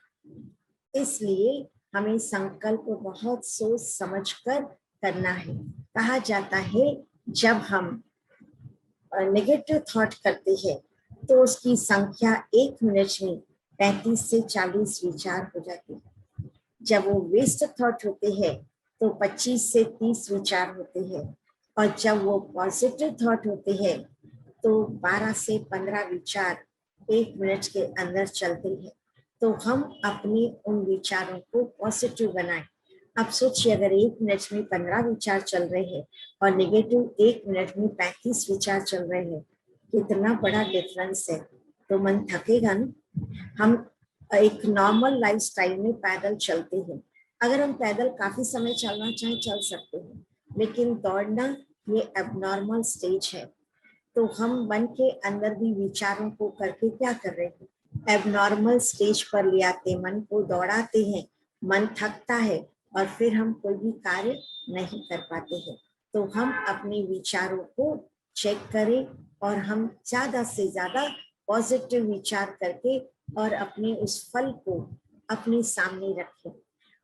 इसलिए हमें संकल्प बहुत सोच समझकर करना है। कहा जाता है जब हम नेगेटिव थॉट करते हैं तो उसकी संख्या 1 मिनट में 35 से 40 विचार हो जाते हैं। जब वो वेस्ट थॉट होते हैं तो 25 से 30 विचार होते हैं, और जब वो पॉजिटिव थॉट होते हैं तो 12 से 15 विचार 1 मिनट के अंदर चलते हैं। तो हम अपने उन विचारों को पॉजिटिव बनाएं। अब सोचिए अगर 1 मिनट में 15 विचार चल रहे हैं और नेगेटिव 1 मिनट में 35 विचार चल रहे हैं, कितना बड़ा डिफरेंस है। तो मन थकेगा ना। हम एक नॉर्मल लाइफस्टाइल में पैदल चलते हैं, अगर हम पैदल काफी समय चलना चाहें चल सकते हैं, लेकिन दौड़ना ये एबनॉर्मल स्टेज है। तो हम मन के अंदर भी विचारों को करके क्या कर रहे हैं, एबनॉर्मल स्टेज पर ले आते, मन को दौड़ाते हैं, मन थकता है और फिर हम कोई भी कार्य नहीं कर पाते हैं। तो हम अपने विचारों को चेक करें और हम ज्यादा से ज्यादा पॉजिटिव विचार करके और अपने उस फल को अपने सामने रखें।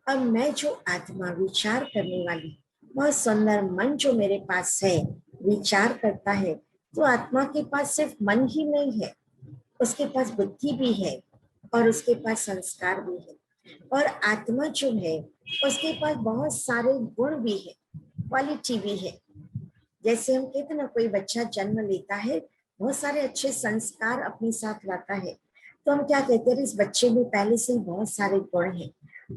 अब मैं जो आत्मा विचार करने वाली वह सुंदर मन जो मेरे पास है विचार करता है, तो आत्मा के पास सिर्फ मन ही नहीं है, उसके पास बुद्धि भी है और उसके पास संस्कार भी है। और आत्मा जो है उसके पास बहुत सारे गुण भी है, क्वालिटी भी है। जैसे हम कहते ना कोई बच्चा जन्म लेता है बहुत सारे अच्छे संस्कार अपने साथ लाता है, तो हम क्या कहते हैं, इस बच्चे में पहले से ही बहुत सारे गुण हैं,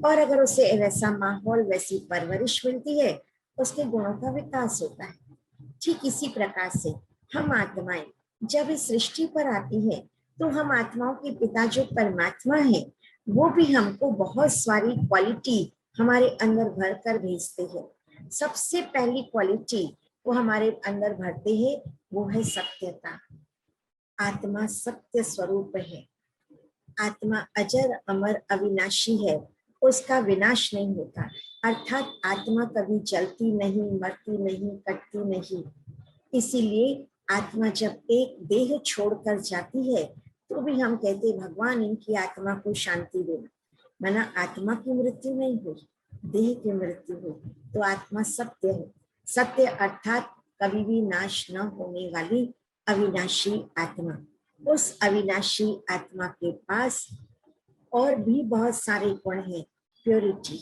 और अगर उसे वैसा माहौल वैसी परवरिश मिलती है उसके गुणों का विकास होता है। ठीक इसी प्रकार से हम आत्माएं जब इस सृष्टि पर आती है तो हम आत्माओं के पिता जो परमात्मा है वो भी हमको बहुत सारी क्वालिटी हमारे अंदर भर कर भेजते हैं। सबसे पहली क्वालिटी वो हमारे अंदर भरते हैं वो है सत्यता। आत्मा सत्य स्वरूप है, आत्मा अजर अमर अविनाशी है, उसका विनाश नहीं होता। अर्थात आत्मा कभी जलती नहीं, मरती नहीं, कटती नहीं। इसीलिए आत्मा जब एक देह छोड़कर जाती है तो भी हम कहते भगवान इनकी आत्मा को शांति देना। माना आत्मा की मृत्यु नहीं हुई, देह की मृत्यु हुई। तो आत्मा सत्य है, सत्य अर्थात कभी भी नाश न होने वाली अविनाशी आत्मा। उस अविनाशी आत्मा के पास और भी बहुत सारे गुण हैं। प्योरिटी,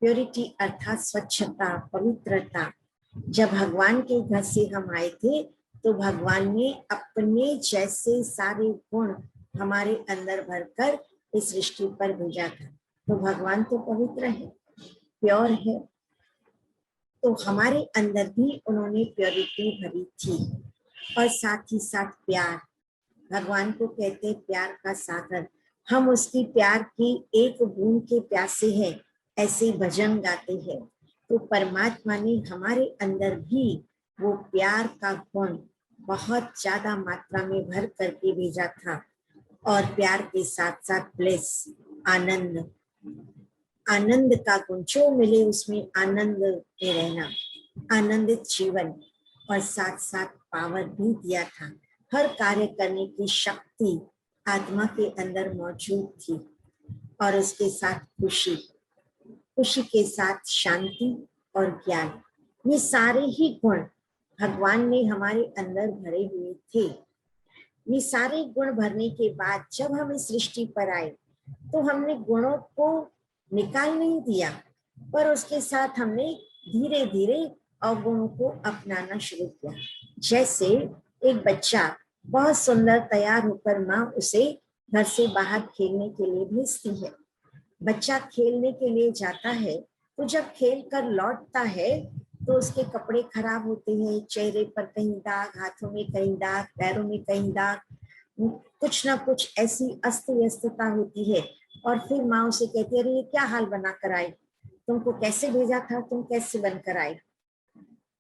प्योरिटी अर्थात स्वच्छता, पवित्रता। जब भगवान के घर से हम आए थे तो भगवान ने अपने जैसे सारे गुण हमारे अंदर भरकर इस सृष्टि पर भेजा था। तो भगवान तो पवित्र है, प्योर है, तो हमारे अंदर भी उन्होंने प्योरिटी भरी थी। और साथ ही साथ प्यार, भगवान को कहते हैं प्यार का सागर। हम उसकी प्यार की एक बूंद के प्यासे हैं, ऐसे भजन गाते हैं। तो परमात्मा ने हमारे अंदर भी वो प्यार का गुण बहुत ज्यादा मात्रा में भर करके भेजा था। और प्यार के साथ साथ ब्लेस, आनंद, आनंद का गुण जो मिले उसमें आनंद में रहना, आनंदित जीवन, और साथ साथ पावर भी दिया था। हर कार्य करने की शक्ति आत्मा के अंदर मौजूद थी। और उसके साथ खुशी, खुशी के साथ शांति और ज्ञान, ये सारे ही गुण भगवान ने हमारे अंदर भरे हुए थे। ये सारे गुण भरने के बाद जब हम इस सृष्टि पर आए तो हमने गुणों को निकाल नहीं दिया, पर उसके साथ हमने धीरे धीरे अवगुणों को अपनाना शुरू किया। जैसे एक बच्चा बहुत सुंदर तैयार होकर माँ उसे घर से बाहर खेलने के लिए भेजती है। बच्चा खेलने के लिए जाता है तो जब खेल कर लौटता है तो उसके कपड़े खराब होते हैं, चेहरे पर कहीं दाग, हाथों में कहीं दाग, पैरों में कहीं दाग, कुछ ना कुछ ऐसी अस्त व्यस्तता होती है। और फिर माँ उसे कहती है, अरे ये क्या हाल बना कर आई, तुमको कैसे भेजा था, तुम कैसे बनकर आई।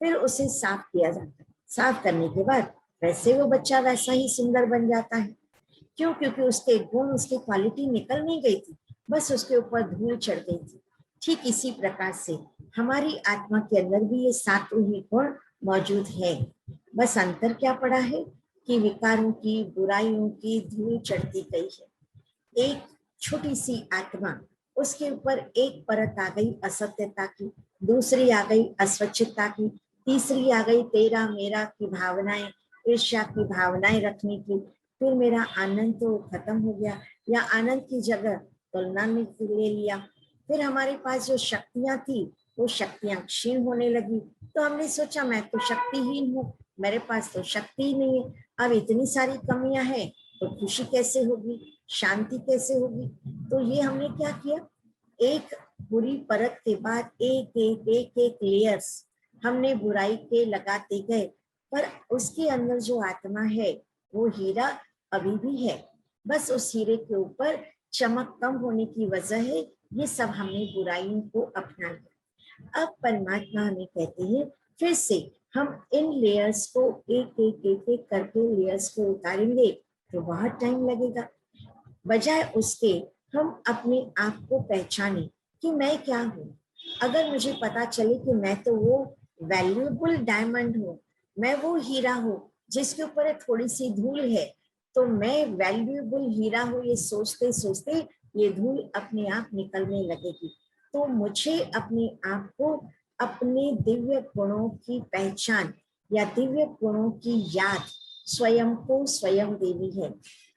फिर उसे साफ किया जाता है। साफ करने के बाद वैसे वो बच्चा वैसा ही सुंदर बन जाता है। क्यों? क्योंकि उसके गुण, उसकी क्वालिटी निकल नहीं गई थी, बस उसके ऊपर धूल चढ़ गई थी। ठीक इसी प्रकार से हमारी आत्मा के अंदर भी ये सातों ही गुण मौजूद है। बस अंतर क्या पड़ा है कि विकारों की, बुराइयों की धूल चढ़ती गई है। एक छोटी सी आत्मा, उसके ऊपर एक परत आ गई असत्यता की, दूसरी आ गई अस्वच्छता की, तीसरी आ गई तेरा मेरा की भावनाएं, ईर्ष्या की भावनाएं रखने की। फिर मेरा आनंद तो खत्म हो गया, या आनंद की जगह तुलना में ले लिया। फिर हमारे पास जो शक्तियां थी वो शक्तियां क्षीण होने लगी। तो हमने सोचा मैं तो शक्तिहीन हूँ, मेरे पास तो शक्ति ही नहीं है। अब इतनी सारी कमियां हैं तो खुशी कैसे होगी, शांति कैसे होगी। तो ये हमने क्या किया, एक बुरी परत के बाद एक एक एक एक लेयर्स हमने बुराई के लगाते गए, पर उसके अंदर जो आत्मा है वो हीरा अभी भी है। बस उस हीरे के ऊपर चमक कम होने की वजह है ये सब हमने बुराइयों को अपना लिया। अब परमात्मा हमें कहते हैं फिर से हम इन लेयर्स को एक एक एक एक करके लेयर्स को उतारेंगे तो बहुत टाइम लगेगा। बजाय उसके हम अपने आप को पहचाने कि मैं क्या हूँ। अगर मुझे पता चले कि मैं तो वो वैल्यूएबल डायमंड हूँ, मैं वो हीरा हूँ जिसके ऊपर थोड़ी सी धूल है, तो मैं वैल्यूएबल हीरा हूँ, ये सोचते सोचते ये धूल अपने आप निकलने लगेगी। तो मुझे अपने आप को, अपने दिव्य गुणों की पहचान या दिव्य गुणों की याद स्वयं को स्वयं देनी है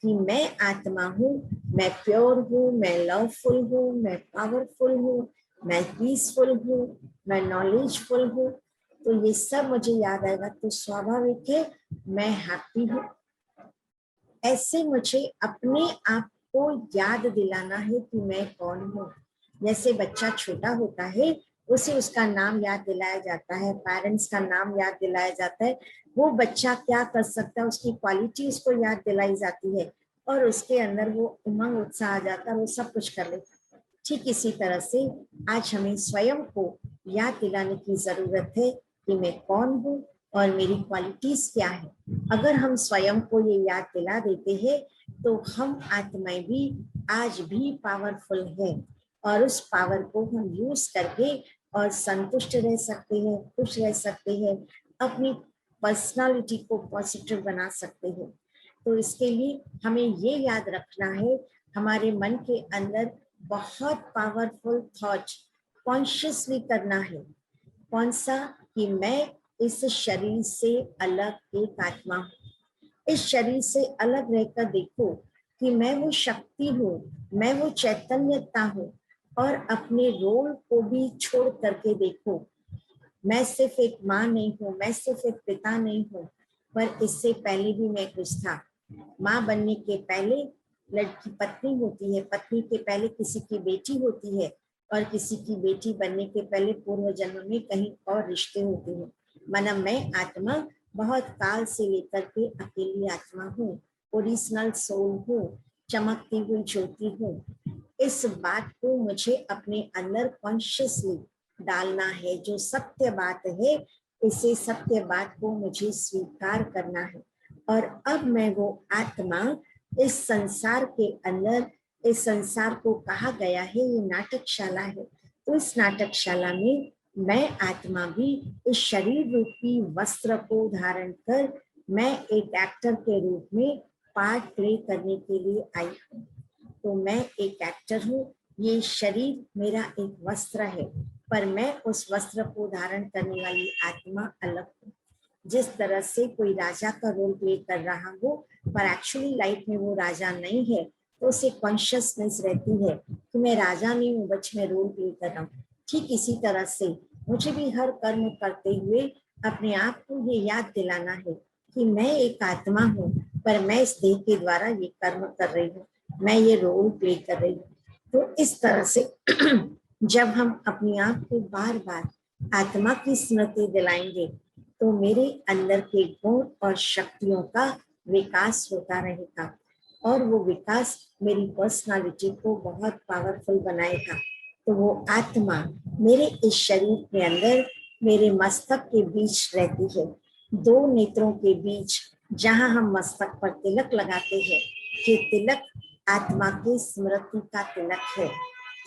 कि मैं आत्मा हूँ, मैं प्योर हूँ, मैं लवफुल हूँ, मैं पावरफुल हूँ, मैं पीसफुल हूँ, मैं नॉलेजफुल हूँ। तो ये सब मुझे याद आएगा तो स्वाभाविक है मैं हैप्पी हूँ। ऐसे मुझे अपने आप को याद दिलाना है कि मैं कौन हूँ। जैसे बच्चा छोटा होता है उसे उसका नाम याद दिलाया जाता है, पेरेंट्स का नाम याद दिलाया जाता है, वो बच्चा क्या कर सकता है उसकी क्वालिटी उसको याद दिलाई जाती है और उसके अंदर वो उमंग उत्साह आ जाता है, वो सब कुछ कर लेता है। ठीक इसी तरह से आज हमें स्वयं को याद दिलाने की जरूरत है कि मैं कौन हूँ और मेरी क्वालिटीज क्या है। अगर हम स्वयं को ये याद दिला देते हैं तो हम आत्माएं भी आज भी पावरफुल है और उस पावर को हम यूज करके और संतुष्ट रह सकते हैं, खुश रह सकते हैं, अपनी पर्सनालिटी को पॉजिटिव बना सकते हैं। तो इसके लिए हमें ये याद रखना है, हमारे मन के अंदर बहुत पावरफुल थॉट कॉन्शियसली करना है। कौन सा? कि मैं इस शरीर से अलग एक आत्मा हूँ। इस शरीर से अलग रहकर देखो कि मैं वो शक्ति हूँ, मैं वो चैतन्यता हूँ। और अपने रोल को भी छोड़ करके देखो, मैं सिर्फ एक माँ नहीं हूँ, मैं सिर्फ एक पिता नहीं हूँ, पर इससे पहले भी मैं कुछ था। माँ बनने के पहले लड़की पत्नी होती है, पत्नी के पहले किसी की बेटी होती है और किसी की बेटी बनने के पहले पूर्व जन्म में कहीं और रिश्ते होते हैं। माना मैं आत्मा बहुत काल से लेकर के अकेली आत्मा हूँ, ओरिजिनल सोल हूँ, चमकती हुई ज्योति हूँ। इस बात को मुझे अपने अंदर कॉन्शियसली डालना है, जो सत्य बात है, इसे सत्य बात को मुझे स्वीकार करना है। और अब मैं वो आत्मा इस संसार के अंदर, इस संसार को कहा गया है ये नाटकशाला है, तो इस नाटकशाला में मैं आत्मा भी इस शरीर रूपी वस्त्र को धारण कर मैं एक एक्टर के रूप में पार्ट प्ले करने के लिए आई हूँ। तो मैं एक एक्टर हूँ, ये शरीर मेरा एक वस्त्र है, पर मैं उस वस्त्र को धारण करने वाली आत्मा अलग हूँ। जिस तरह से कोई राजा का रोल प्ले कर रहा हो, पर एक्चुअली लाइफ में वो राजा नहीं है, तो उसे कॉन्शियसनेस रहती है कि मैं राजा नहीं हूँ, बच मैं रोल प्ले कर रहा हूँ। ठीक इसी तरह से मुझे भी हर कर्म करते हुए अपने आप को ये याद दिलाना है कि मैं एक आत्मा हूँ, पर मैं इस देह के द्वारा ये कर्म कर रही हूँ, मैं ये रोल प्ले कर रही हूँ। तो इस तरह से जब हम अपने आप को बार बार आत्मा की स्मृति दिलाएंगे, तो मेरे अंदर के गुण और शक्तियों का विकास होता रहेगा, और वो विकास मेरी पर्सनालिटी को बहुत पावरफुल बनाएगा। तो वो आत्मा मेरे इस शरीर के अंदर, मेरे मस्तक के बीच रहती है, दो नेत्रों के बीच, जहां हम मस्तक पर तिलक लगाते हैं। ये तिलक आत्मा की स्मृति का तिलक है।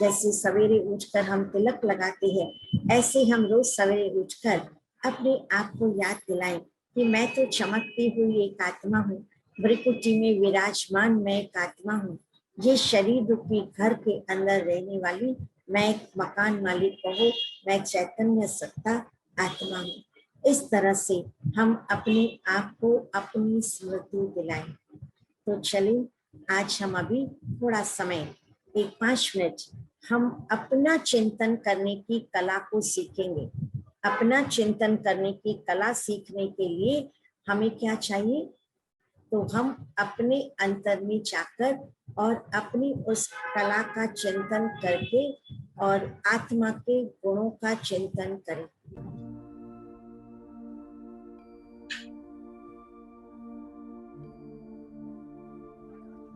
जैसे सवेरे उठकर हम तिलक लगाते हैं, ऐसे हम रोज सवेरे उठकर अपने आप को याद दिलाएं कि मैं तो चमकती हुई एक आत्मा हूँ, भ्रिकुटी में विराजमान मैं एक आत्मा हूँ, ये शरीर रूपी घर के अंदर रहने वाली मैं एक मकान मालिक कहो, मैं चैतन्य सत्ता आत्मा हूँ। इस तरह से हम अपने आप को अपनी स्मृति दिलाएं। तो चलिए आज हम अभी थोड़ा समय, एक 5 मिनट, हम अपना चिंतन करने की कला को सीखेंगे। अपना चिंतन करने की कला सीखने के लिए हमें क्या चाहिए? तो हम अपने अंतर में जाकर और अपनी उस कला का चिंतन करके और आत्मा के गुणों का चिंतन करें।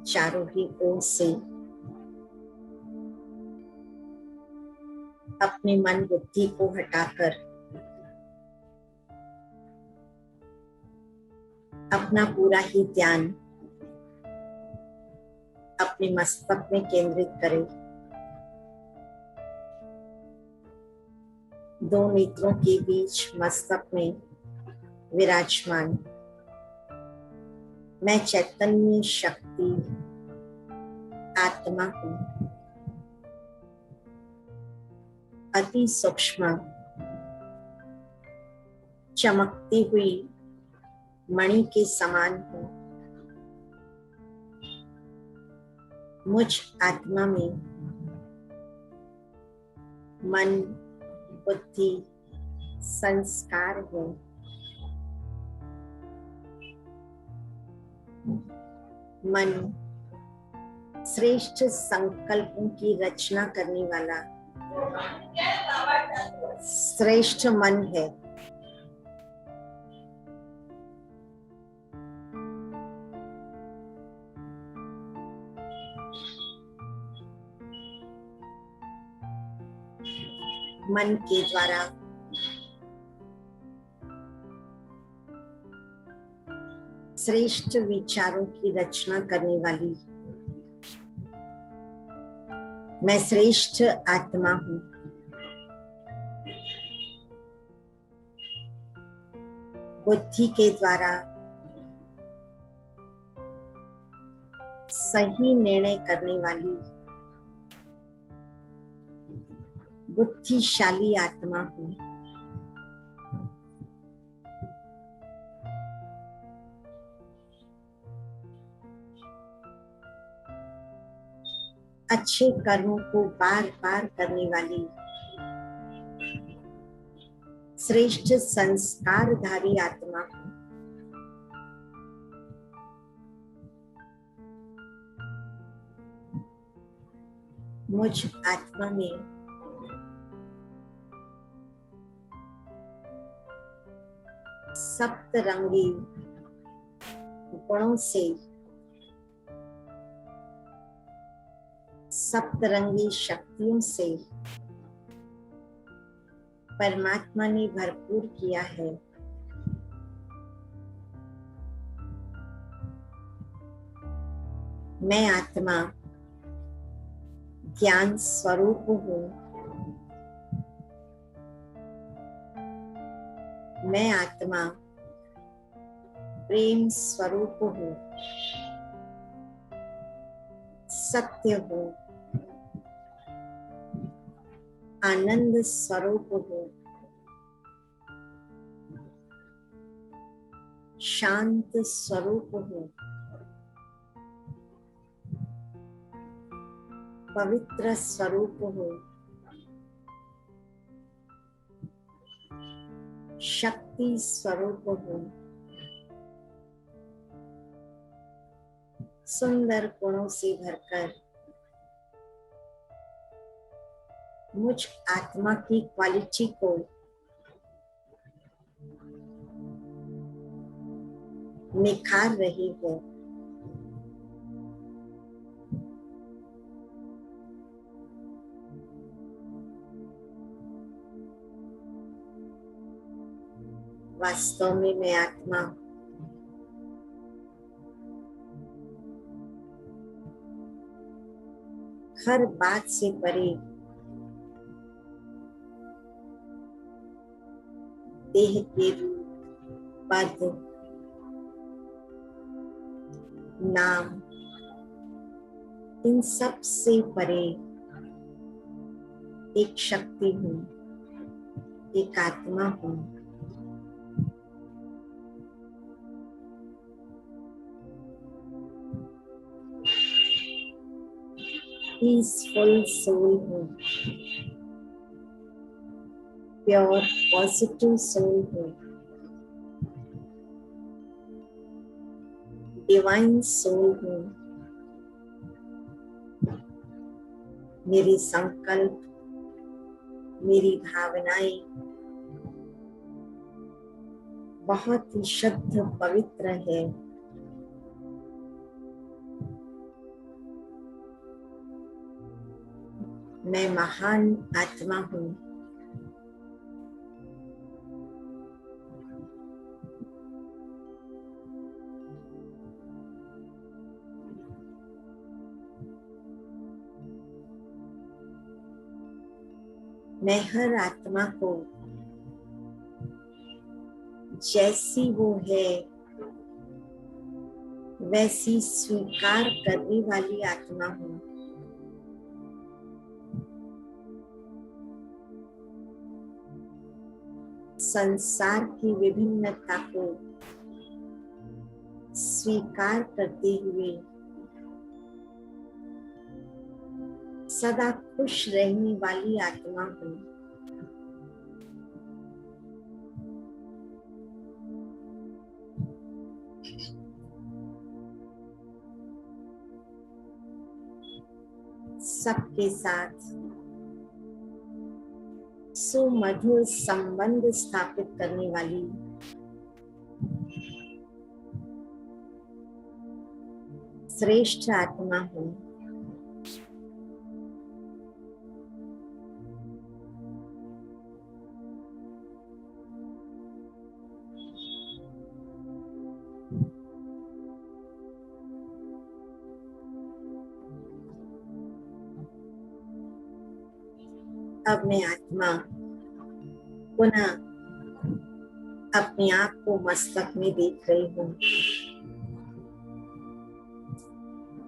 चारों ही ओर से अपने मन बुद्धि को हटाकर अपना पूरा ही ध्यान अपने मस्तक में केंद्रित करें। दो नेत्रों के बीच मस्तक में विराजमान मैं चैतन्य शक्ति आत्मा हूँ, अति सूक्ष्म चमकती हुई मणि के समान हूँ। मुझ आत्मा में मन, बुद्धि, संस्कार है। मन श्रेष्ठ संकल्पों की रचना करने वाला श्रेष्ठ मन है। मन के द्वारा श्रेष्ठ विचारों की रचना करने वाली मैं श्रेष्ठ आत्मा हूँ। बुद्धि के द्वारा सही निर्णय करने वाली बुद्धिशाली आत्मा हूँ। अच्छे कर्मों को बार बार करने वाली श्रेष्ठ संस्कारधारी आत्मा हूँ। मुझ आत्मा में सप्तरंगी गुणों से सप्तरंगी शक्तियों से परमात्मा ने भरपूर किया है। मैं आत्मा ज्ञान स्वरूप हूँ। मैं आत्मा प्रेम स्वरूप हूँ, सत्य हूँ, आनंद स्वरूप हूँ, शांत स्वरूप हूँ, पवित्र स्वरूप हूँ, शक्ति स्वरूप हूँ, सुंदर गुणों से भरकर मुझ आत्मा की क्वालिटी को निखार रही है। वास्तव में मैं आत्मा हर बात से परे देह के रूप, पद, नाम, इन सब से परे एक शक्ति हूँ, एक आत्मा हूँ। पीसफुल सोल हूँ, प्योर पॉजिटिव सोल हूँ, डिवाइन सोल हूँ। मेरे संकल्प, मेरी भावनाएं बहुत ही शुद्ध पवित्र है। मैं महान आत्मा हूँ। मैं हर आत्मा को जैसी वो है वैसी स्वीकार करने वाली आत्मा हूँ। संसार की विभिन्नता को स्वीकार करते हुए सदा खुश रहने वाली आत्मा हूँ। सबके साथ सुमधुर संबंध स्थापित करने वाली श्रेष्ठ आत्मा हूँ। अब मैं आत्मा पुनः अपने आप को मस्तक में देख रही हूँ।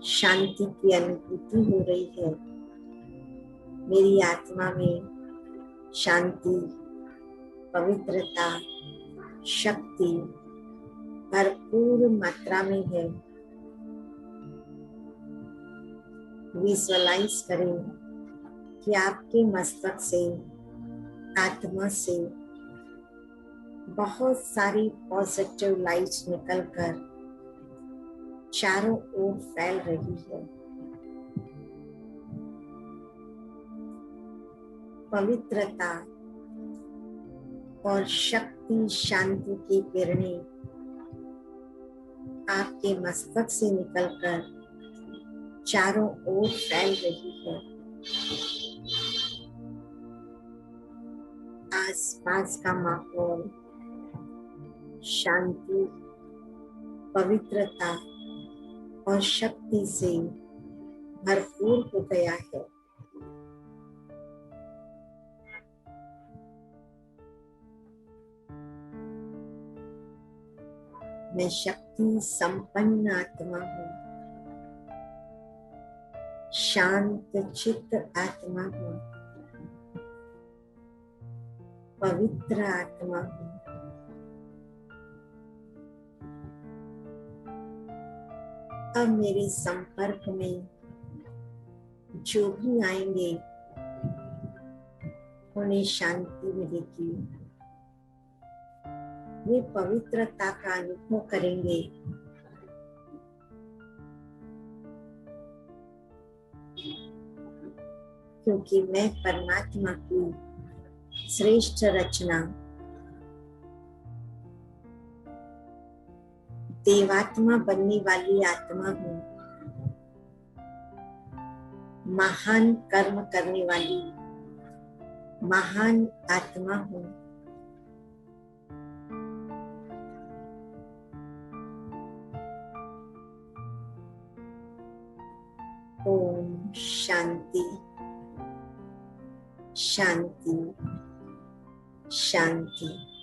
शांति की अनुभूति हो रही है। मेरी आत्मा में शांति, पवित्रता, शक्ति भरपूर मात्रा में है। विजुअलाइज करें कि आपके मस्तक से, आत्मा से बहुत सारी पॉजिटिव लाइट निकलकर चारों ओर फैल रही है। पवित्रता और शक्ति, शांति की किरणें आपके मस्तक से निकलकर चारों ओर फैल रही है। आसपास का माहौल शांति, पवित्रता और शक्ति से भरपूर हो गया है। मैं शक्ति संपन्न आत्मा हूँ, शांत चित्त आत्मा हूँ, पवित्र आत्मा हूँ। अब मेरे संपर्क में जो भी आएंगे उन्हें शांति मिलेगी, वे पवित्रता का अनुभव करेंगे। क्योंकि मैं परमात्मा की श्रेष्ठ रचना देवात्मा बनने वाली आत्मा हूँ, महान कर्म करने वाली महान आत्मा हूँ। ओम शांति शांति शांति।